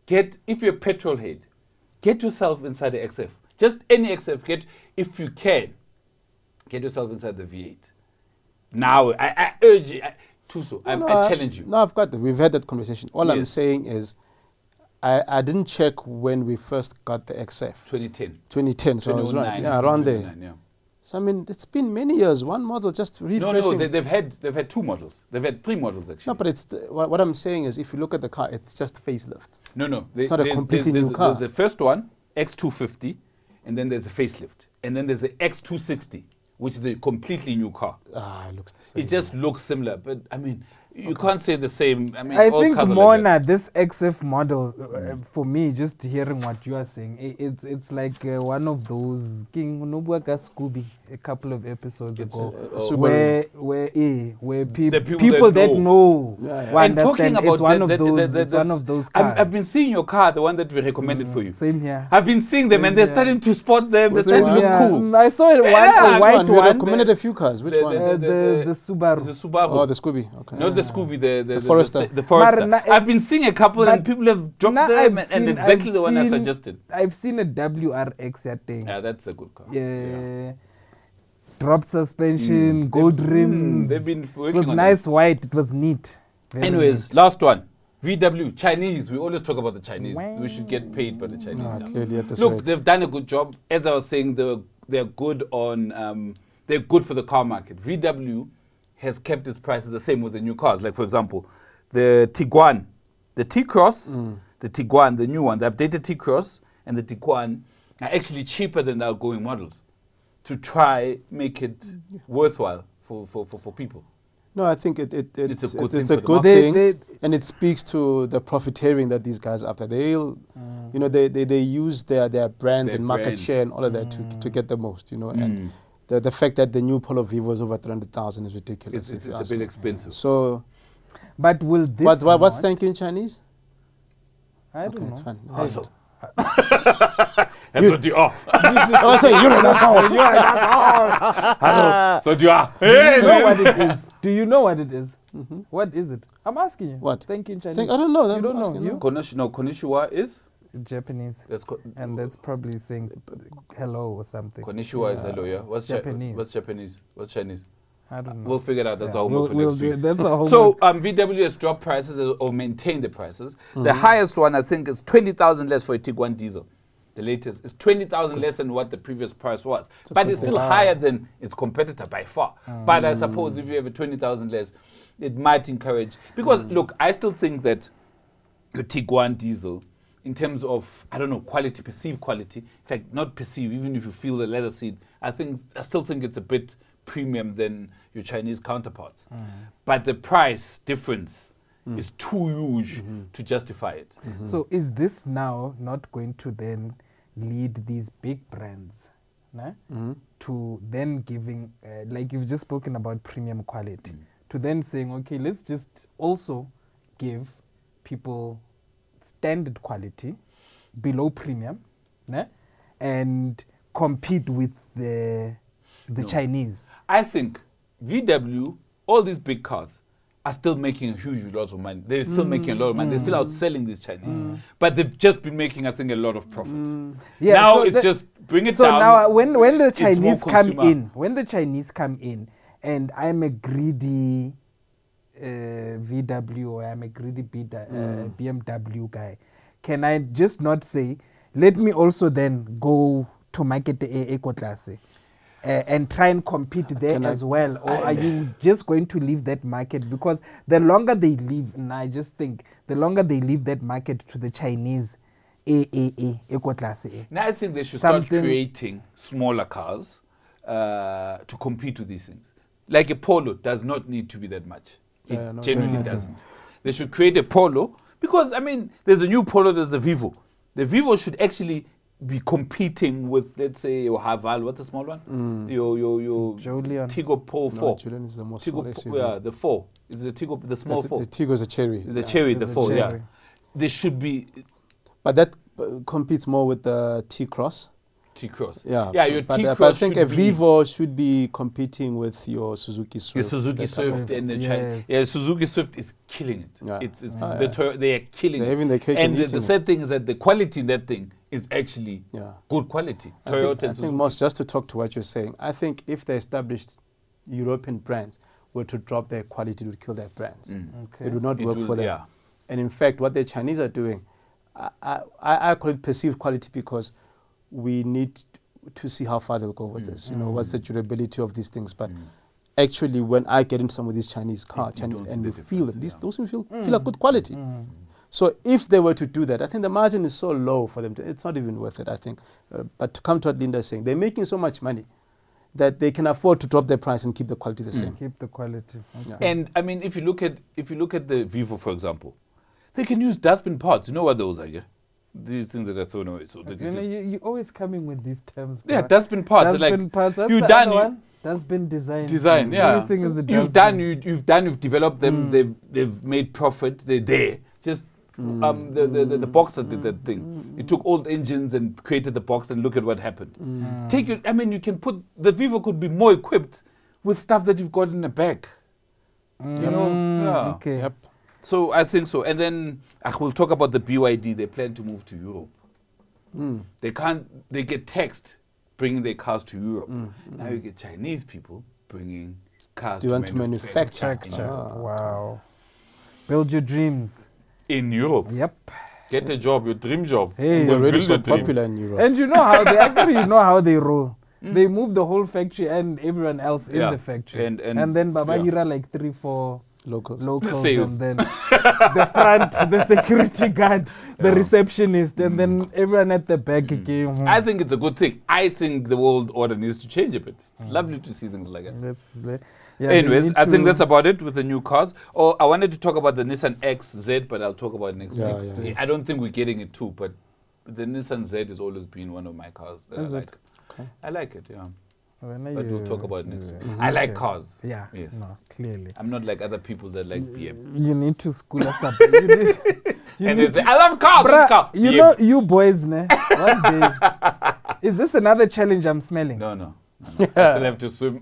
If you're a petrol head, get yourself inside the XF. Just any XF. If you can, get yourself inside the V8. Now, I urge you. I challenge you. No, I've got that. We've had that conversation. All I'm Yes. saying is, I didn't check when we first got the XF. 2010. 2010, so I was right. 2009, Yeah, around there. 2009, yeah. So I mean, it's been many years. One model just refreshing. No, they've had two models. They've had three models actually. No, but it's what I'm saying is, if you look at the car, it's just facelifts. No. It's not a completely new car. There's the first one, X250, and then there's a facelift, and then there's the X260, which is a completely new car. It looks the same. It just looks similar, but I mean, you can't say the same. I mean, I all think cars are like Mona, that. this XF model, for me, just hearing what you are saying, it's like one of those King Nobuaka Scooby a couple of episodes It's ago, a Subaru. where The people that know, Yeah, yeah. will And talking understand about it's one that, of those. that- It's one of those I've cars. been seeing your car, the one that we recommended for you. Same here. I've been seeing them, and they're Same starting to spot them. They're Which starting to look Yeah, cool. I saw it, Yeah, a which white one? You one. recommended a few cars. Which The- one? The Subaru. The Subaru. Oh, the Scooby. Okay. Not the Scooby, the Forester. The Forester. But I've been seeing a couple, and but people have dropped now them, I've and seen- exactly I've the one I seen- suggested. I've seen a WRX, I think. Yeah, that's a good car. Yeah. Drop suspension, gold rims. They've been It working was on nice white. It was neat. Very Anyways, neat. last one. VW, Chinese. We always talk about the Chinese. We should get paid by the Chinese now. Clearly at this Look, rate. they've done a good job. As I was saying, they're good on. They're good for the car market. VW has kept its prices the same with the new cars. Like for example, the Tiguan, the T-Cross, the Tiguan, the new one, the updated T-Cross, and the Tiguan are actually cheaper than the outgoing models, to try make it worthwhile for people. No, I think it's It's a good it's thing a for the good market. thing, and it speaks to the profiteering that these guys are after. They'll, they use their brands Their and market brand. share and all of that to get the most, and the fact that the new Polo Vivo is over 300,000 is ridiculous. It's if you a ask bit me. expensive. So, But will this what's not- thank you in Chinese? I don't Okay, know. it's fine. Also, that's what you are. Oh, so you're an asshole. So you are. Do you know what it is? Do you know what it is? What is it? I'm asking you. What? Thank you in Chinese. I don't know. You I'm don't know. asking You? Konnichiwa is? Japanese. That's And that's probably saying hello or something. Konnichiwa is hello, yeah? What's Japanese. What's Japanese? What's Chinese? I don't know. We'll figure it out. That's our we'll, homework for we'll next do week. it. That's our homework. So VW has dropped prices or maintained the prices. The highest one, I think, is 20,000 less for a Tiguan diesel. The latest is 20,000 less than what the previous price was. But it's still higher than its competitor by far. But I suppose if you have a 20,000 less, it might encourage. Because, look, I still think that your Tiguan diesel, in terms of, I don't know, quality, perceived quality, in fact, not perceived, even if you feel the leather seat, I still think it's a bit premium than your Chinese counterparts. But the price difference is too huge to justify it. So is this now not going to then lead these big brands to then giving, like you've just spoken about premium quality, to then saying, okay, let's just also give people standard quality below premium and compete with the Chinese? I think VW, all these big cars, are still making a huge lot of money. They're still making a lot of money. They're still outselling these Chinese. But they've just been making, I think, a lot of profit. Yeah, now so it's just bring it so down. So now when the it's more Chinese come consumer. when the Chinese come in, and I'm a greedy VW or I'm a greedy BMW guy, can I just not say, let me also then go to market the eco class and try and compete there as well? Or are you just going to leave that market? Because the longer they leave, and I just think the longer they leave that market to the Chinese eco class. Now I think they should start creating smaller cars to compete with these things. Like a Polo does not need to be that much. It genuinely doesn't. They should create a Polo because, I mean, there's a new Polo, there's the Vivo. The Vivo should actually be competing with, let's say, your Haval, what's the small one? Your Julian. Tiggo Pro 4. Julian is the most Tiggo, SUV. yeah, the 4. Is the Tiggo, the small 4. The Tiggo is a cherry. The cherry, the 4, yeah. They should be... But that competes more with the T-Cross. T-Cross. Yeah, yeah, your but T-Cross I think a should be- Vivo should be competing with your Suzuki Swift. Your Suzuki Swift and the Yes. Yeah, Suzuki Swift is killing it. Yeah. They are killing They're it. having their cake and and the eating sad thing is that the quality in that thing is actually good quality. I Toyota think and Suzuki. most, just to talk to what you're saying, I think if the established European brands were to drop their quality, it would kill their brands. Okay. It would not It work will, for them. yeah. And in fact, what the Chinese are doing, I call it perceived quality because we need to see how far they'll go with this. You know, what's the durability of these things? But actually, when I get into some of these Chinese cars, don't see and the you feel them, difference, those feel like good quality. So if they were to do that, I think the margin is so low for them, it's not even worth it, I think. But to come to what Linda's saying, they're making so much money that they can afford to drop their price and keep the quality the same. Keep the quality. Okay. Yeah. And I mean, if you look at the Vivo, for example, they can use dustbin parts. You know what those are, yeah? These things that are thrown away. So they can just, You're always coming with these terms. yeah, bruh. dustbin parts. Dustbin Like parts. What's you the done other you- one? Dustbin design. Design, yeah. Everything is a dustbin. You've developed them. They've made profit. They're there. Just the Boxer did that thing. It took old engines and created the Boxer, and look at what happened. Take it. I mean, you can put the Vivo could be more equipped with stuff that you've got in the back. You know, yeah. Okay. Yep. So I think so. And then we'll talk about the BYD. They plan to move to Europe. They can't. They get taxed bringing their cars to Europe. Now you get Chinese people bringing cars. Do you want to manufacture? Wow. Build your dreams. in Europe? Yep. Get a job, your dream job. Hey. They're already Build so a dream. popular in Europe. And you know how they actually how they roll. They move the whole factory and everyone else in Yeah. the factory. And then Baba yeah. Hira like 3-4 Locals. locals Sales. and then the front, the security guard, the Yeah. receptionist, and then everyone at the back again. I think it's a good thing. I think the world order needs to change a bit. It's lovely to see things like that. They Anyways, need I think to- that's about it with the new cars. Oh, I wanted to talk about the Nissan XZ, but I'll talk about it next Yeah, week. yeah. I don't think we're getting it too, but the Nissan Z has always been one of my cars that Is I it? like. Okay. I like it, yeah. When are But we'll you- talk about it next week. Mhm. I like Okay. cars. Yeah. Yes. No, clearly. I'm not like other people that like BM. You need to school us up. You need, you And need they say, I love cars. Which Bruh, car? you BM. know, you boys, ne? One day. Is this another challenge I'm smelling? No. I still have to swim.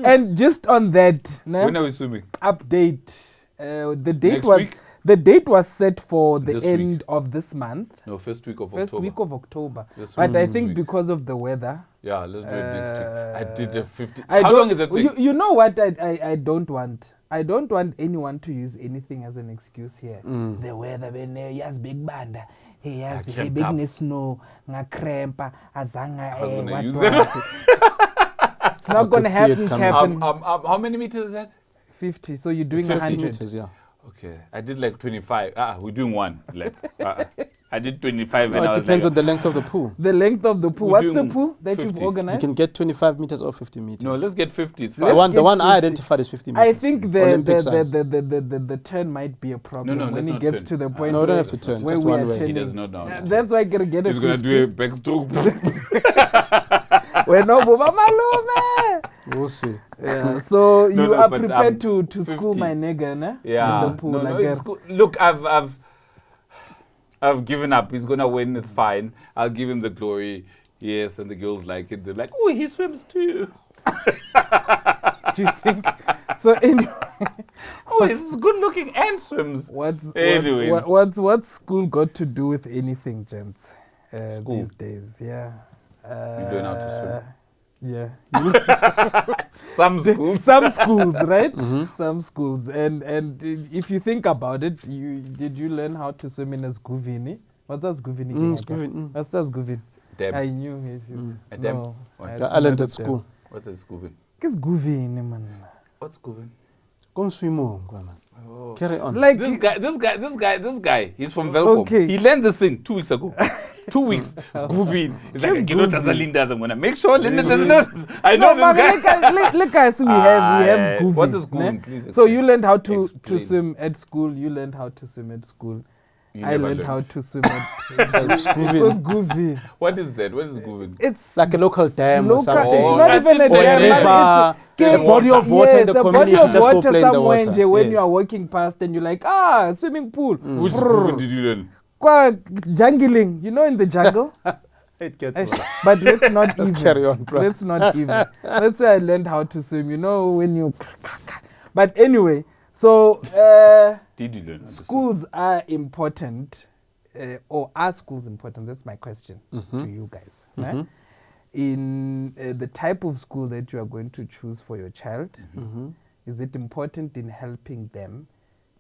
And just on that, ne, When are we swimming? update. The date Next was week? the date was set for the This end of this month, No, first week of first October. week of October. This But week, I this think week. because of the weather, Yeah, let's do it next week. I did a 50. I How don't- long is that thing? You know what I don't want? I don't want anyone to use anything as an excuse here. The weather, yes, big banda. Hey, yes, hey, cramped big up. snow, nga crampa, azanga. I was gonna what use what. it. It's not going to could see it happen, coming. Captain. How many meters is that? 50. So you're doing 50 100. meters, yeah. Okay, I did like 25. We're doing one lap. I did 25 No, and I it was depends like, on the length of the pool. The length of the pool. We're What's the doing pool that you've 50. You organized? can get 25 meters or 50 meters. no, let's get 50. It's the fine. Let's one get I 50. identified is 50 meters. I think Olympic size. the turn might be a problem No, when let's it not gets turn. to the point No, we don't where, have to turn, where just we one are way. He turning. does not know how to turn. That's why I gotta get a He's going to 50. do a backstroke. We're no Baba Malume. We'll see. Yeah, so No, you no, are but, prepared to school 50. my nigga, ne? Yeah. In the pool, no, like it's good. Look, I've given up. He's gonna win. It's fine. I'll give him the glory. Yes, and the girls like it. They're like, oh, he swims too. Do you think? So anyway, Oh, he's good looking and swims. Anyways. what's school got to do with anything, gents? School. These days, yeah. You don't know how to swim. Yeah. Some schools. Some schools, right? Some schools, and if you think about it, did you learn how to swim in a skuvini? What's a skuvini? skuvini, What's a skuvini? Dam. I knew it. A dam? No, What? it's I learned not at a school. What's a scuba? It's skuvini, man. What's scuba? Go swim more, man. Oh. Carry on. Like This guy, he's from Velcom. Okay. He learned this thing 2 weeks ago. 2 weeks. Scooping. It's like, Just you know, Scooping. Linda doesn't want to make sure Linda doesn't know. I know no, this guy. look, guys, we have yeah. schooling. What is schooling? Please So explain. you learned how to Explain. swim at school. You learned how to swim at school. You I never learned how learned. to swim at Scooping. It was goofy. What is that? What is scooping? It's Like a local dam or local. something. It's Oh, not I even a did say dam. river, it's a body of water in the yes, community. a body of Just go water play in the somewhere water. nje when you Yes. are walking past and you're like, swimming pool. Which Brrr. scooping did you learn? Kwa jungling, you know, in the jungle. It gets Eish, worse. but let's not Let's even. carry on, bro. Let's not even. That's where I learned how to swim. You know, when you. But anyway, so Did you learn? how to swim? schools are important, or are schools important? That's my question to you guys. Right? In the type of school that you are going to choose for your child, is it important in helping them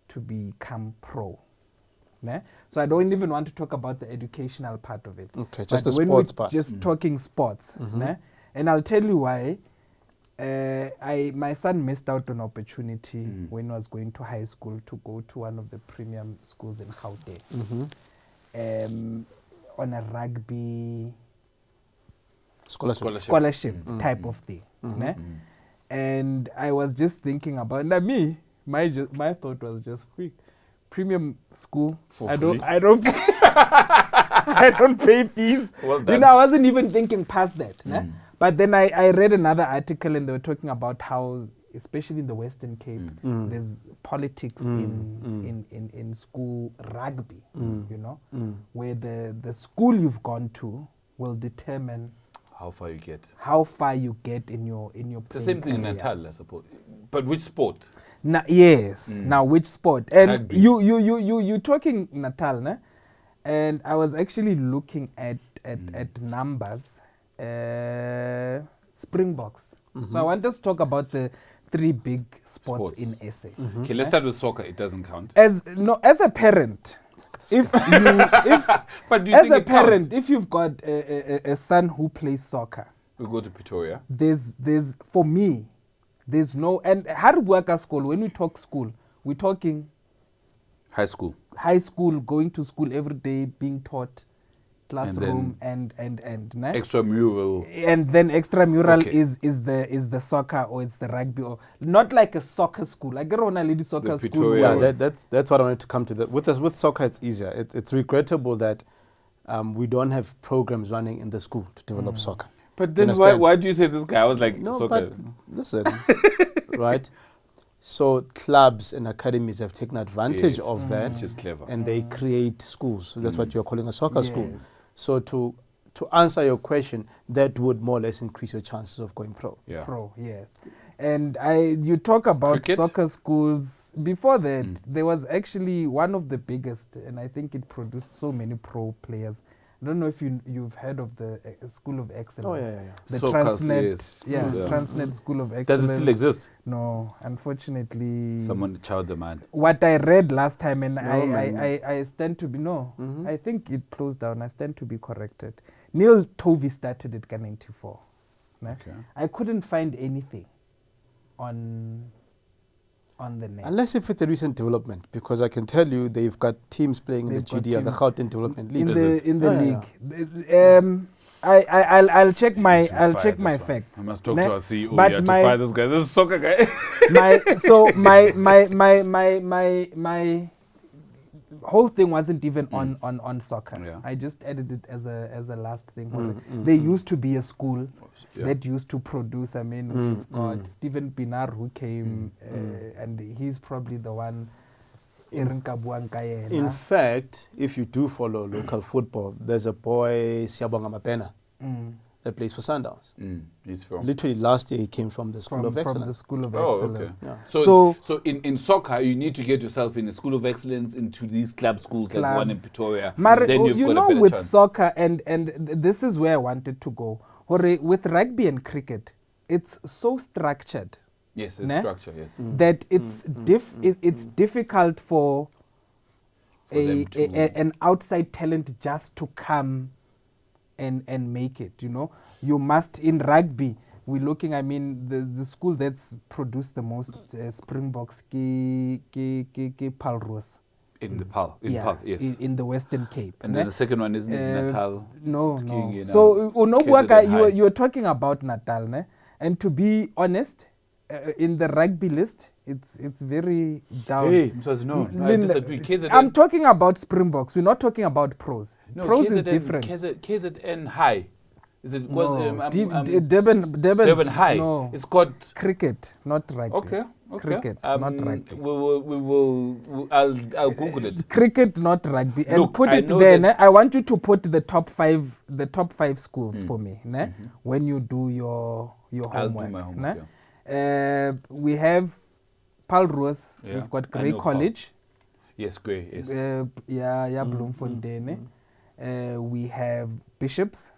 to become pro? Ne? So I don't even want to talk about the educational part of it. Okay, just But the when sports we're part. Just talking sports. Ne? And I'll tell you why. My son missed out on opportunity when he was going to high school to go to one of the premium schools in Gauteng. On a rugby scholarship type of thing. Ne? And I was just thinking about my thought was just quick. Premium school. For I free? don't I don't pay fees. Well You done. know, I wasn't even thinking past that. Ne? But then I read another article and they were talking about how, especially in the Western Cape, there's politics in school rugby, you know, where the school you've gone to will determine How far you get? how far you get in your It's the same thing in Natal, I suppose. But which sport? Yes. Now, which sport? And Rugby. you talking Natal, ne? And I was actually looking at numbers. Springboks. So I want us to talk about the 3 big sports in SA. Okay, let's start with soccer. It doesn't count. As a parent, if But do you as think a it parent, counts? if you've got a son who plays soccer, We go to Pretoria. there's for me, there's no, and Haribuaka school, when we talk school, we're talking High school. high school, going to school every day, being taught, classroom, and ne? Extramural. And then extramural Okay. is the soccer or it's the rugby, or not like a soccer school. Like a lady soccer school. Pretoria. Yeah, that's what I wanted to come to. With soccer, it's easier. It's regrettable that we don't have programs running in the school to develop soccer. But You then understand? why do you say this guy? I was like, No, soccer. but listen, right? So clubs and academies have taken advantage Yes, of that, which is clever. and they create schools. So that's what you're calling a soccer school. Yes. So to answer your question, that would more or less increase your chances of going pro. Yeah. Pro, yes. And you talk about Cricket? soccer schools. Before that, there was actually one of the biggest, and I think it produced so many pro players. I don't know if you've heard of the School of Excellence. Oh, yeah. The Soccer's, Transnet, yes. yeah, Yeah. Transnet School of Excellence. Does it still exist? No, unfortunately. Someone child the man. What I read last time, and man. I stand to be Mhm. I think it closed down. I stand to be corrected. Neil Tovey started it in 94. Ne? Okay. I couldn't find anything on the net. Unless if it's a recent development, because I can tell you they've got teams playing in the They've got GDL, the teams Gauteng Development League. in the Oh, yeah, league. I'll check my facts. I must talk Ne? to our CEO But here to my- fire this guy. This is soccer guy. my whole thing wasn't even on soccer. Yeah. I just added it as a last thing. There used to be a school Yeah. that used to produce. I mean, we've got Stephen Pinar who came, and he's probably the one. In fact, if you do follow local football, there's a boy, Siabonga Mapena, that plays for Sundowns. He's from. Literally last year he came from the School of from the Excellence. School of Oh, okay. Excellence. Yeah. So in soccer, you need to get yourself in a school of excellence into these club schools like the one in Clubs. Pretoria. Mara, Then you've you got know, a better with chance. soccer and this is where I wanted to go. With rugby and cricket, it's so structured Yes, there's Ne? structure. Yes. that it's it's difficult for them to- an outside talent just to come and make it. You know, you must in rugby. We're looking. I mean, the school that's produced the most Springboks, Palros. In the PAL. In Yeah, PAL, yes. in the Western Cape. And ne? then the second one isn't it Natal. No, King, no. you know, So, Unobuaka, KZN High. you were talking about Natal, ne? And to be honest, in the rugby list, it's very down. Hey, Mswazi, no, I Lin- disagree. KZN, I'm talking about Springboks. We're not talking about pros. no, Pros KZN, is different. KZN High. Is it? No, Durban, Durban High. No, It's got. cricket, not rugby. Okay. Cricket, not rugby. I'll Google it. Cricket, not rugby, and Look, put I it know there. that- Ne? I want you to put the top five schools for me. Ne? When you do your I'll do homework. my homework, ne? We have Palros. Yeah, We've got I Grey know Paul. College. Yes, Grey. Yes. Bloemfontein. We have Bishops.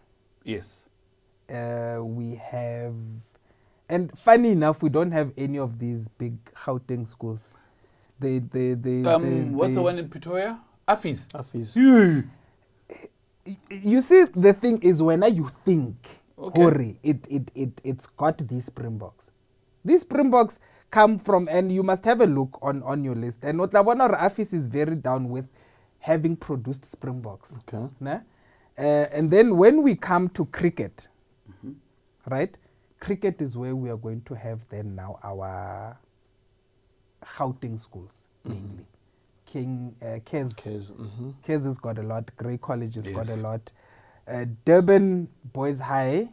Yes. We have, and funny enough, we don't have any of these big Gauteng schools. What's the one in Pretoria? Afis. You see, the thing is, when you think, Okay. Hori, it's got these Springboks. These Springboks come from, and you must have a look on your list. And Otlabona Afis is very down with having produced Springboks. Okay. Ne? And then when we come to cricket, right? Cricket is where we are going to have then now our Gauteng schools, mainly. Kes has got a lot. Grey College has got a Yes. lot. Durban Boys High,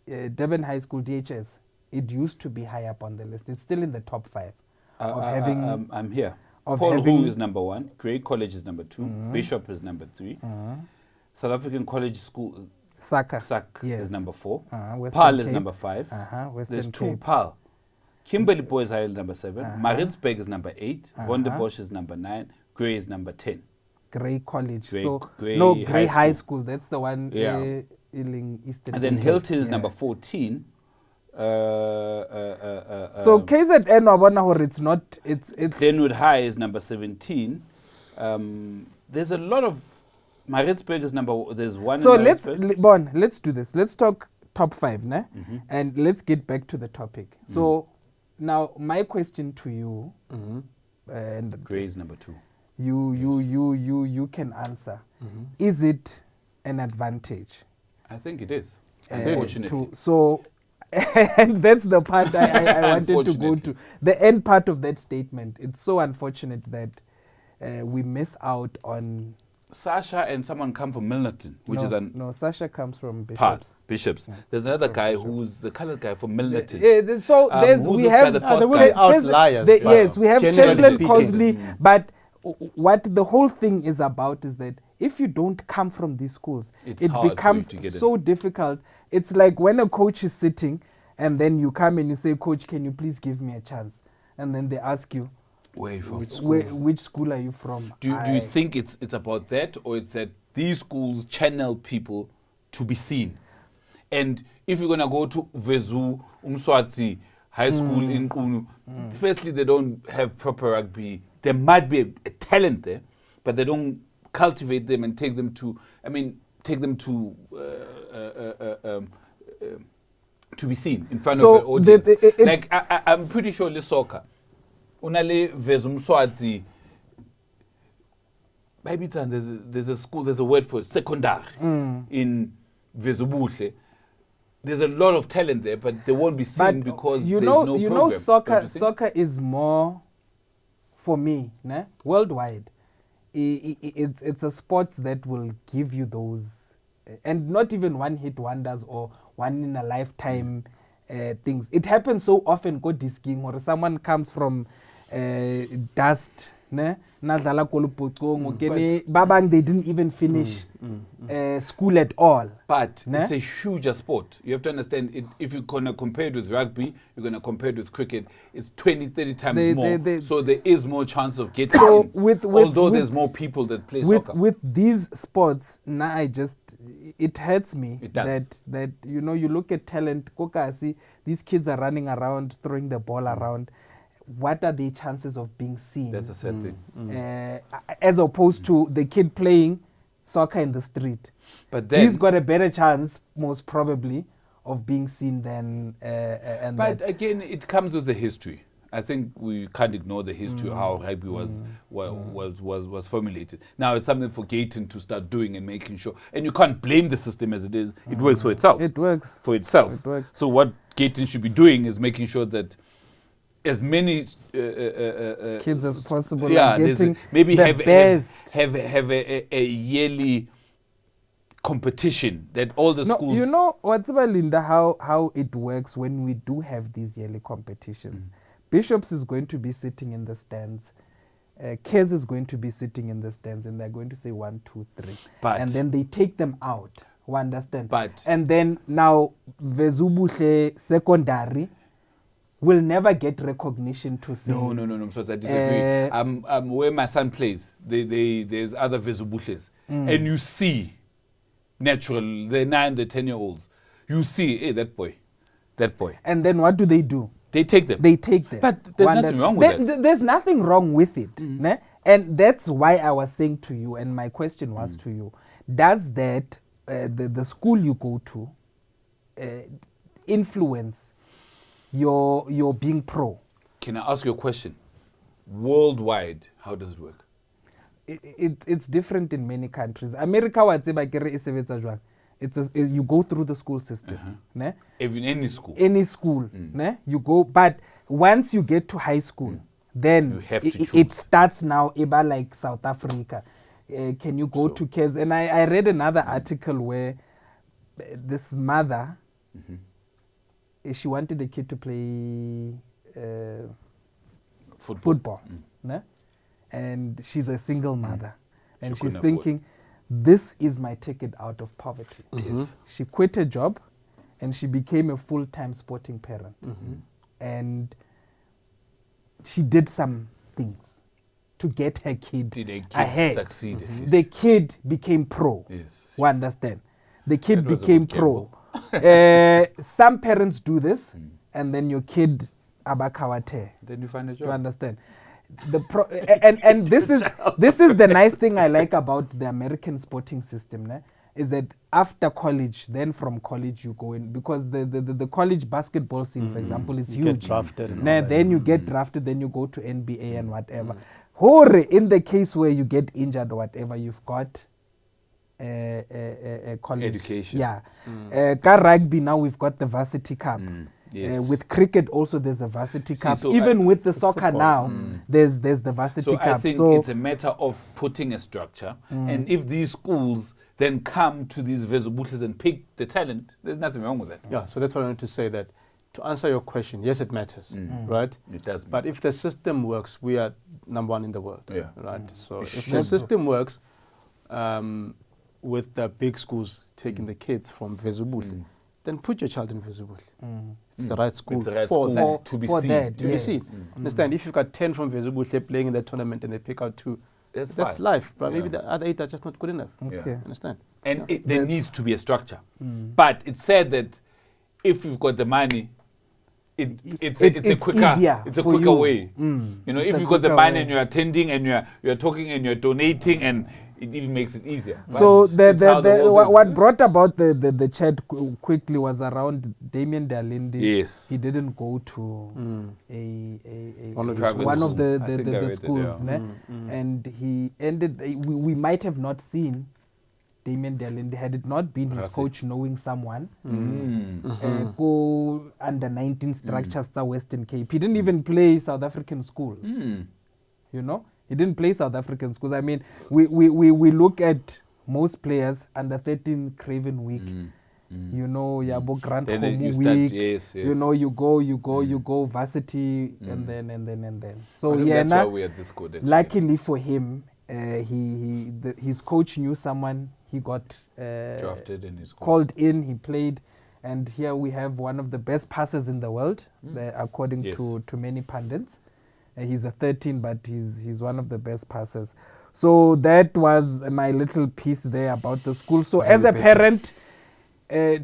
Durban High School DHS, it used to be high up on the list. It's still in the top 5 of having... I'm here. of Paul having- Who is number 1. Grey College is number 2. Bishop is number 3. South African College School Saka. SAC Yes. is number 4. Western PAL is Cape. number 5. Western There's 2 Cape. PAL. Kimberley Boys High is number 7. Maritzburg is number 8. Wonderbosch is number 9. Grey is number 10. Grey College. Grey Grey High High School. School. That's the one Yeah. in Eastern. And then Cape. Hilton is Yeah. number 14. So KZN, Wabona Hor, it's not. It's Glenwood High is number 17. There's a lot of Maritzburg is number. There's one. so in let's Maritzburg. let's do this. Let's talk top 5, ne? And let's get back to the topic. So now my question to you, and Grey is number 2. you can answer. Is it an advantage? I think it is. uh, Unfortunately. and that's the part I wanted to go Unfortunately. to. The end part of that statement. It's so unfortunate that we miss out on. Sasha and someone come from Milnerton, which no, is an no. Sasha comes from part. Bishops. Bishops. There's another guy who's the colored guy from Milnerton. So there's who's we this have guy, the first there will guy? be outliers, but yes, we have generally Cheslin speaking. Cosley, but what the whole thing is about is that if you don't come from these schools, It's it hard for you becomes to get in. so difficult. It's like when a coach is sitting and then you come and you say, "Coach, can you please give me a chance?" And then they ask you, Where are you from? which school are you from? Do you think it's about that, or it's that these schools channel people to be seen. And if you're going to go to Vezu, Umswati High School in Kunu, firstly, they don't have proper rugby. There might be a talent there, but they don't cultivate them and take them to be seen in front of the audience. I'm pretty sure this soccer. Unale Vezu Umswati, maybe there's a school, there's a word for it, secondary in Vezubuhle. There's a lot of talent there, but they won't be seen because there's no program. You know, soccer is more, for me, worldwide. It's a sport that will give you those, and not even one-hit wonders or one-in-a-lifetime things. It happens so often, go disking, or someone comes from dust, Babang, they didn't even finish school at all. But it's a huge sport. You have to understand, if you're going to compare it with rugby, you're going to compare it with cricket, it's 20, 30 times more. So there is more chance of getting in, although there's more people that play soccer. With these sports, it hurts me that you know, you look at talent, Kokasi, these kids are running around, throwing the ball around. What are the chances of being seen? That's a sad thing. As opposed to the kid playing soccer in the street. But then he's got a better chance, most probably, of being seen than. But again, it comes with the history. I think we can't ignore the history of how rugby was formulated. Now it's something for Gayton to start doing and making sure. And you can't blame the system as it is. It works for itself. It works for itself. It works. So what Gayton should be doing is making sure that as many kids as possible. Maybe have a yearly competition that all the schools. You know what's about Linda? How it works when we do have these yearly competitions. Bishops is going to be sitting in the stands. Kes is going to be sitting in the stands, and they're going to say 1, 2, 3, and then they take them out. We understand. And then now Vezubuhle secondary will never get recognition to say. No. So I disagree. Where my son plays, there's other Vezubuhles. And you see, natural, the 9, the 10-year-olds, you see, hey, that boy. And then what do? They take them. But there's nothing wrong with that. There's nothing wrong with it. And that's why I was saying to you, and my question was to you, does that, the school you go to, influence your being pro? Can I ask you a question? Worldwide, how does it work? It's different in many countries. America, you go through the school system. Even any school. You go, but once you get to high school, then it starts now about like South Africa. Can you go to kids? And I read another article where this mother, she wanted the kid to play football. And she's a single mother. And she's thinking, this is my ticket out of poverty. She quit her job and she became a full-time sporting parent. And she did some things to get her kid ahead. Succeed? The kid became pro. We understand. The kid became pro. Some parents do this, and then your kid abakawate. Then you find a job. You understand? And this is the nice thing I like about the American sporting system, is that after college, then from college you go in, because the college basketball scene, for example, it's huge. Get drafted. Then you get drafted, then you go to NBA and whatever. In the case where you get injured or whatever, you've got a college education. Rugby, now we've got the varsity cup. With cricket also there's a varsity cup. So even with the soccer now, there's the varsity cup. I think it's a matter of putting a structure, and if these schools then come to these Vezubuhles and pick the talent, there's nothing wrong with that. Yeah, so that's what I wanted to say, that to answer your question, yes, it matters, right? It does. But if the system works, we are number 1 in the world, right? So if the should. system works, with the big schools taking the kids from Vezubuhle, then put your child in Vezubuhle. It's the right school for that. To be seen. Understand? If you've got 10 from Vezubuhle playing in that tournament and they pick out 2, That's That's fine. life, but maybe Yeah. the other 8 are just not good enough. Okay. Understand? And Yeah. there needs to be a structure. But it's said that if you've got the money, it's a quicker easier it's a for quicker you. way. You know, It's if a you've got the quicker money way. and you're attending and you're talking and you're donating, and it even makes it easier. So But it's how the world is, what brought about the chat quickly was around Damien Dalindi. Yes. He didn't go to One of his Private one of schools. the I think I the read it, schools, yeah. ne? And he ended. We might have not seen Damien Dalindi had it not been his Rasi. coach knowing someone. Mm. Go under 19 structures to Western Cape. He didn't even play South African schools. Mm. You know, he didn't play South African schools. I mean, we look at most players under 13 Craven Week. You know, Yabo Grant Then Homu you start- Week. yes, You yes. know, you go varsity, and then. So I think yeah, that's why we're this good. Actually. luckily for him, his coach knew someone. He got Drafted in his school. called in. He played, and here we have one of the best passers in the world, according Yes. to many pundits. He's a 13, but he's one of the best passers. So that was my little piece there about the school. So as a parent,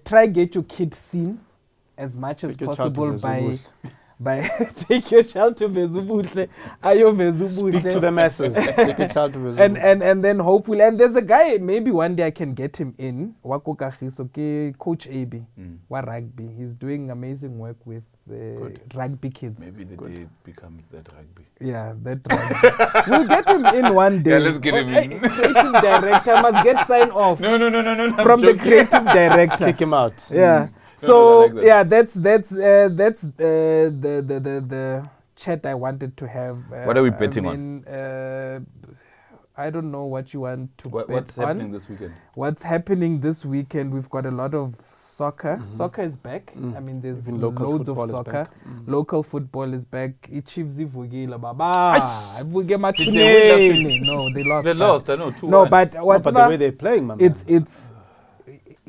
try get your kid seen as much as Take your child to possible by Vezubuhle. take your child to Vezubuhle, Ayo Vezubuhle. Speak to the masses. Take a child to visit. and then hopefully, and there's a guy, maybe one day I can get him in, Wako Kagiso, Coach AB, wa rugby. He's doing amazing work with the rugby kids. Maybe the day it becomes that rugby. Yeah, that rugby. We'll get him in one day. Yeah, let's get him in. Creative director must get sign off No. from the creative director. Kick him out. Yeah. No, So I like that. yeah, that's the chat I wanted to have. What are we betting on? I don't know what you want to bet What's on. happening this weekend? What's happening this weekend? We've got a lot of soccer. Soccer is back. I mean, there's Even local loads of football is soccer. back. Local football is back. Chiefs ivugile baba. Ivuge Did they win last mathuneni. week? No, they lost. They but- lost. I know. 2-1. No, but No, what's but the way they're playing, man. it's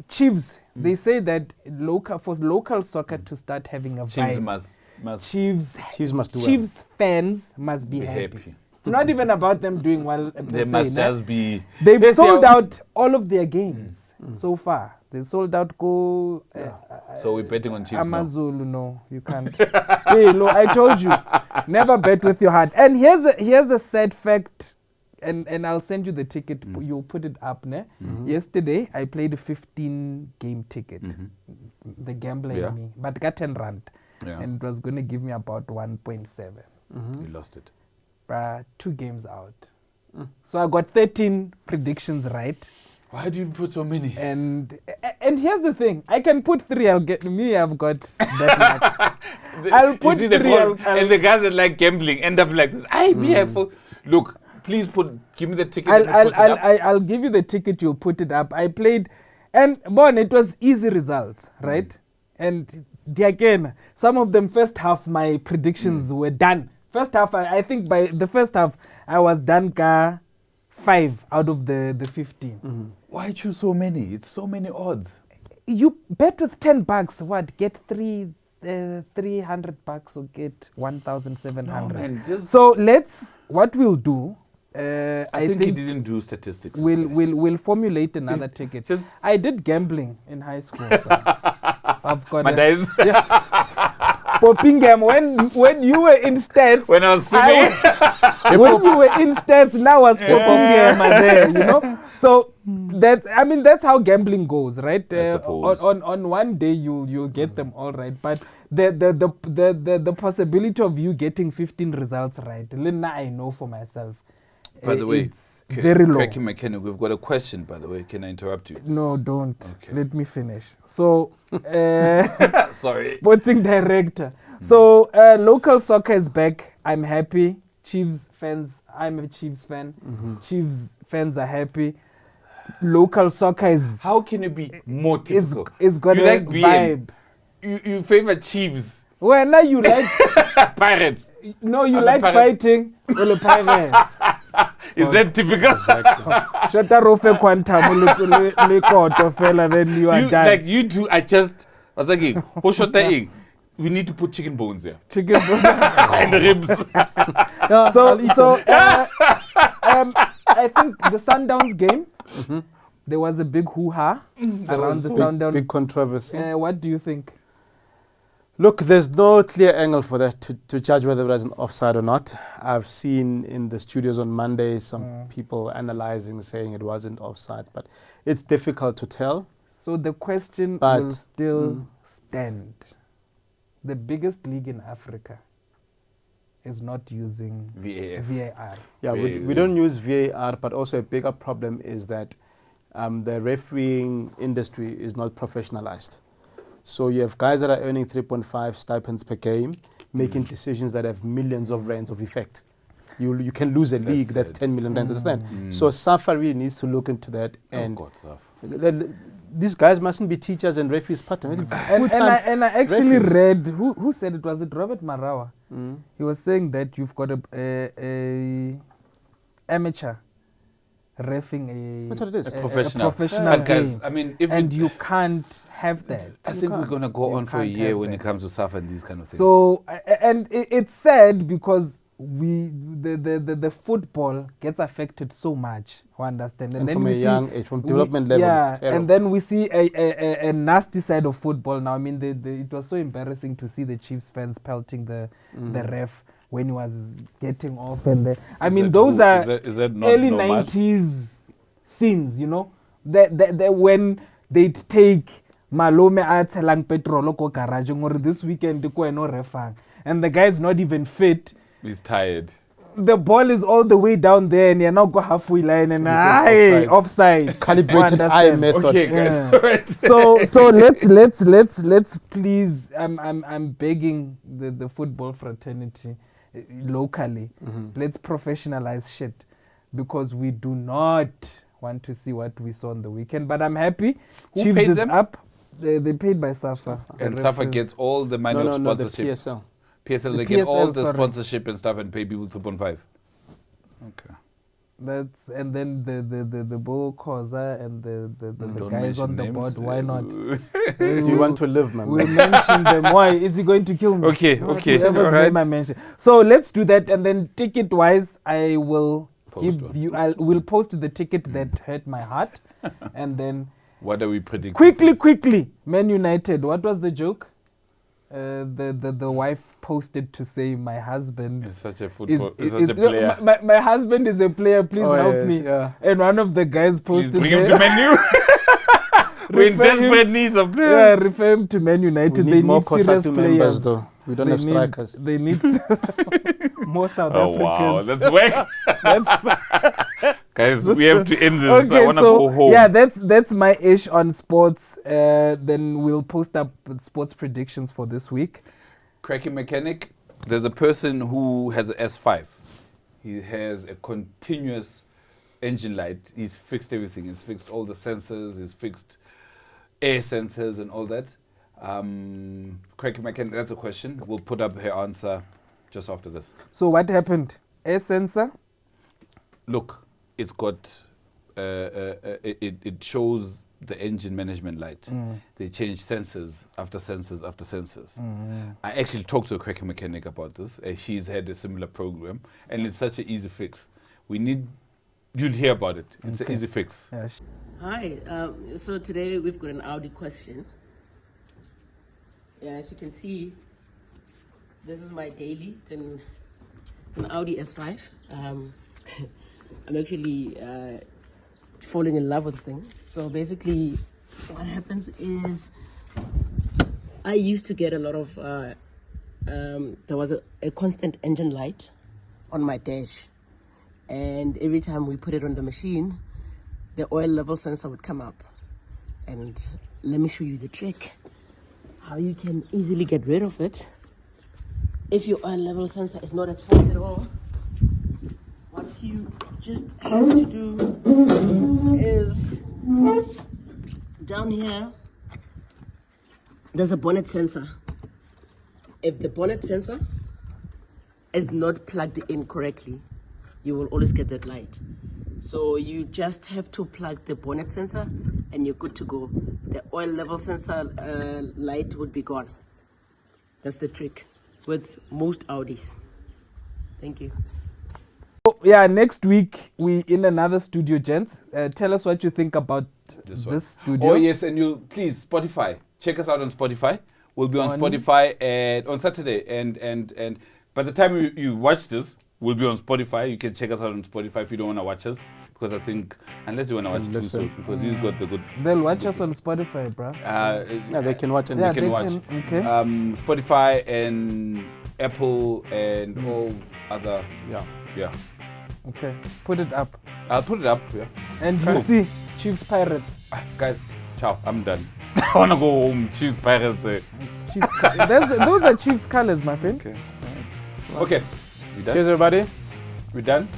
Chiefs. They say that local soccer to start having a Chiefs vibe. must Chiefs must do well. Chiefs fans must be be happy. happy. It's not even about them doing well. They must just be. They've Let's see sold how- out all of their games so far. They sold out go. So we're betting on Chiefs now. Amazulu, no, you can't. Hey, lo, I told you, never bet with your heart. And here's a sad fact, and I'll send you the ticket. You'll put it up, ne? Yesterday I played a 15-game ticket. The gambler Yeah. in me, but got 10 rand, Yeah. and it was going to give me about 1.7. You lost it. 2 games out. So I got 13 predictions right. Why do you put so many? And here's the thing: I can put 3. I'll get me. I've got that luck. I'll put you see the 3. call, and the guys that like gambling end up like this. I be for look. Please give me the ticket. and we'll put it up. I'll give you the ticket. You'll put it up. I played, and it was easy results, right? And again, some of them first half my predictions were done. First half, I think by the first half I was done. 5 out of the 15. Why choose so many? It's so many odds. You bet with $10. What? Get 300 bucks or get 1,700. No, man, just- So what we'll do. I think he didn't do statistics. We'll formulate another ticket. just- I did gambling in high school. So I've got But guys, Poppingham, when you were in stats, when I was swimming, when you were in stats, now was Poppingham there, you know. So that's how gambling goes, right? I suppose. On one day you'll get them all right, but the possibility of you getting 15 results right, Lina, I know for myself. by the way, it's very low. Cracking Mechanic, we've got a question. By the way, can I interrupt you? No, don't. Okay. Let me finish. So, Sorry. sporting director. So, local soccer is back. I'm happy. Chiefs fans, I'm a Chiefs fan. Chiefs fans are happy. Local soccer is How can it be more typical? is got You a like BM. vibe. You favor Chiefs, Well, now you like Pirates. no, you I'm a like pirate. fighting. Well, the Pirates. Is that typical? Shota rofe quantum le koto fella, then you are You, done. like you two are just. I was like, who shot that in? We need to put chicken bones here Chicken. and ribs. so I think the Sundowns game, there was a big hoo-ha around the Sundowns. Big controversy. What do you think? Look, there's no clear angle for that to judge whether it was an offside or not. I've seen in the studios on Monday some people analyzing, saying it wasn't offside, but it's difficult to tell. So the question will still stand. The biggest league in Africa is not using VAR. Yeah, we don't use VAR, but also a bigger problem is that the refereeing industry is not professionalized. So you have guys that are earning 3.5 stipends per game, making decisions that have millions of rands of effect. You can lose a league that's 10 million rands, understand? So SAFA really needs to look into that. And these guys mustn't be teachers and referees part-time. And I actually read, who said it? Was it Robert Marawa? He was saying that you've got a amateur reffing That's what it is. A professional game. Guys, I mean, if you can't have that. I think we're going to go on for a year when it comes to SAFA and these kind of things. So, and it's sad because the football gets affected so much. I understand. And then from a young age, from development level, it's terrible. And then we see a nasty side of football now. I mean, it was so embarrassing to see the Chiefs fans pelting the ref when he was getting off. And those are early 90s scenes, you know. When they'd take Malome at Lang Petrol ko garage or this weekend ko no refang, and the guy's not even fit. He's tired. The ball is all the way down there, and you're now go halfway line and offside. Calibrated eye method. Okay, guys. So let's please. I'm begging the football fraternity locally. Let's professionalize shit, because we do not want to see what we saw on the weekend. But I'm happy. Who Chiefs pays is them? up. They paid by SAFA. And SAFA gets all the money of sponsorship. The PSL. PSL, they get all the sponsorship and stuff and pay people 2.5. Okay. And then the Bo Koza and the guys on the board. Why not? Do you want to live, man? We mention them. Why is he going to kill me? Okay. Whoever's All right. name I mention. So let's do that, and then ticket wise, I will will post the ticket that hurt my heart, and then what are we predicting? Quickly, Man United. What was the joke? The wife posted to say, my husband is such a player. My husband is a player, please help me. Yeah. And one of the guys posted, please bring him to Man U. We're in desperate needs of players. Yeah, refer him to Man United. We need more serious players, though. We don't have strikers. They need more South Africans. Wow, that's whack. Guys, we have to end this. Okay, I want to go home. Yeah, that's my ish on sports. Then we'll post up sports predictions for this week. Cracking mechanic, there's a person who has an S5. He has a continuous engine light. He's fixed everything. He's fixed all the sensors. He's fixed air sensors and all that. Cracking mechanic, that's a question. We'll put up her answer just after this. So what happened? Air sensor? Look, it's got, it shows the engine management light. They change sensors after sensors after sensors. I actually talked to a cracking mechanic about this. She's had a similar program, and it's such an easy fix. You'll hear about it. It's an easy fix. Yeah. Hi, so today we've got an Audi question. Yeah, as you can see, this is my daily. It's an Audi S5. I'm actually falling in love with the thing. So basically, what happens is, I used to get a lot of, there was a constant engine light on my dash. And every time we put it on the machine, the oil level sensor would come up. And let me show you the trick. How you can easily get rid of it. If your oil level sensor is not at fault at all, what you just have to do is, down here, there's a bonnet sensor. If the bonnet sensor is not plugged in correctly, you will always get that light. So you just have to plug the bonnet sensor and you're good to go. The oil level sensor light would be gone. That's the trick with most Audis. Thank you. yeah, next week we in another studio, gents. Tell us what you think about this studio. Oh yes, and you please Spotify. Check us out on Spotify. We'll be on Spotify on Saturday, and by the time you watch this, we'll be on Spotify. You can check us out on Spotify if you don't want to watch us, because I think unless you want to watch it too, because he's got the good. They'll watch us on Spotify, bro. Yeah, they can watch and Yeah, they they can watch. can- okay. Spotify and Apple and all other. Yeah. Okay, put it up. I'll put it up. Yeah. And you see, Chiefs Pirates. Guys, ciao. I'm done. I wanna go home. Chiefs Pirates. It's Chiefs. Those are Chiefs colors, my friend. Okay. Okay. We done? Cheers, everybody. We done?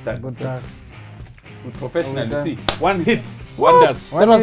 Done. But, We professionally done. see one hit, wonders. That was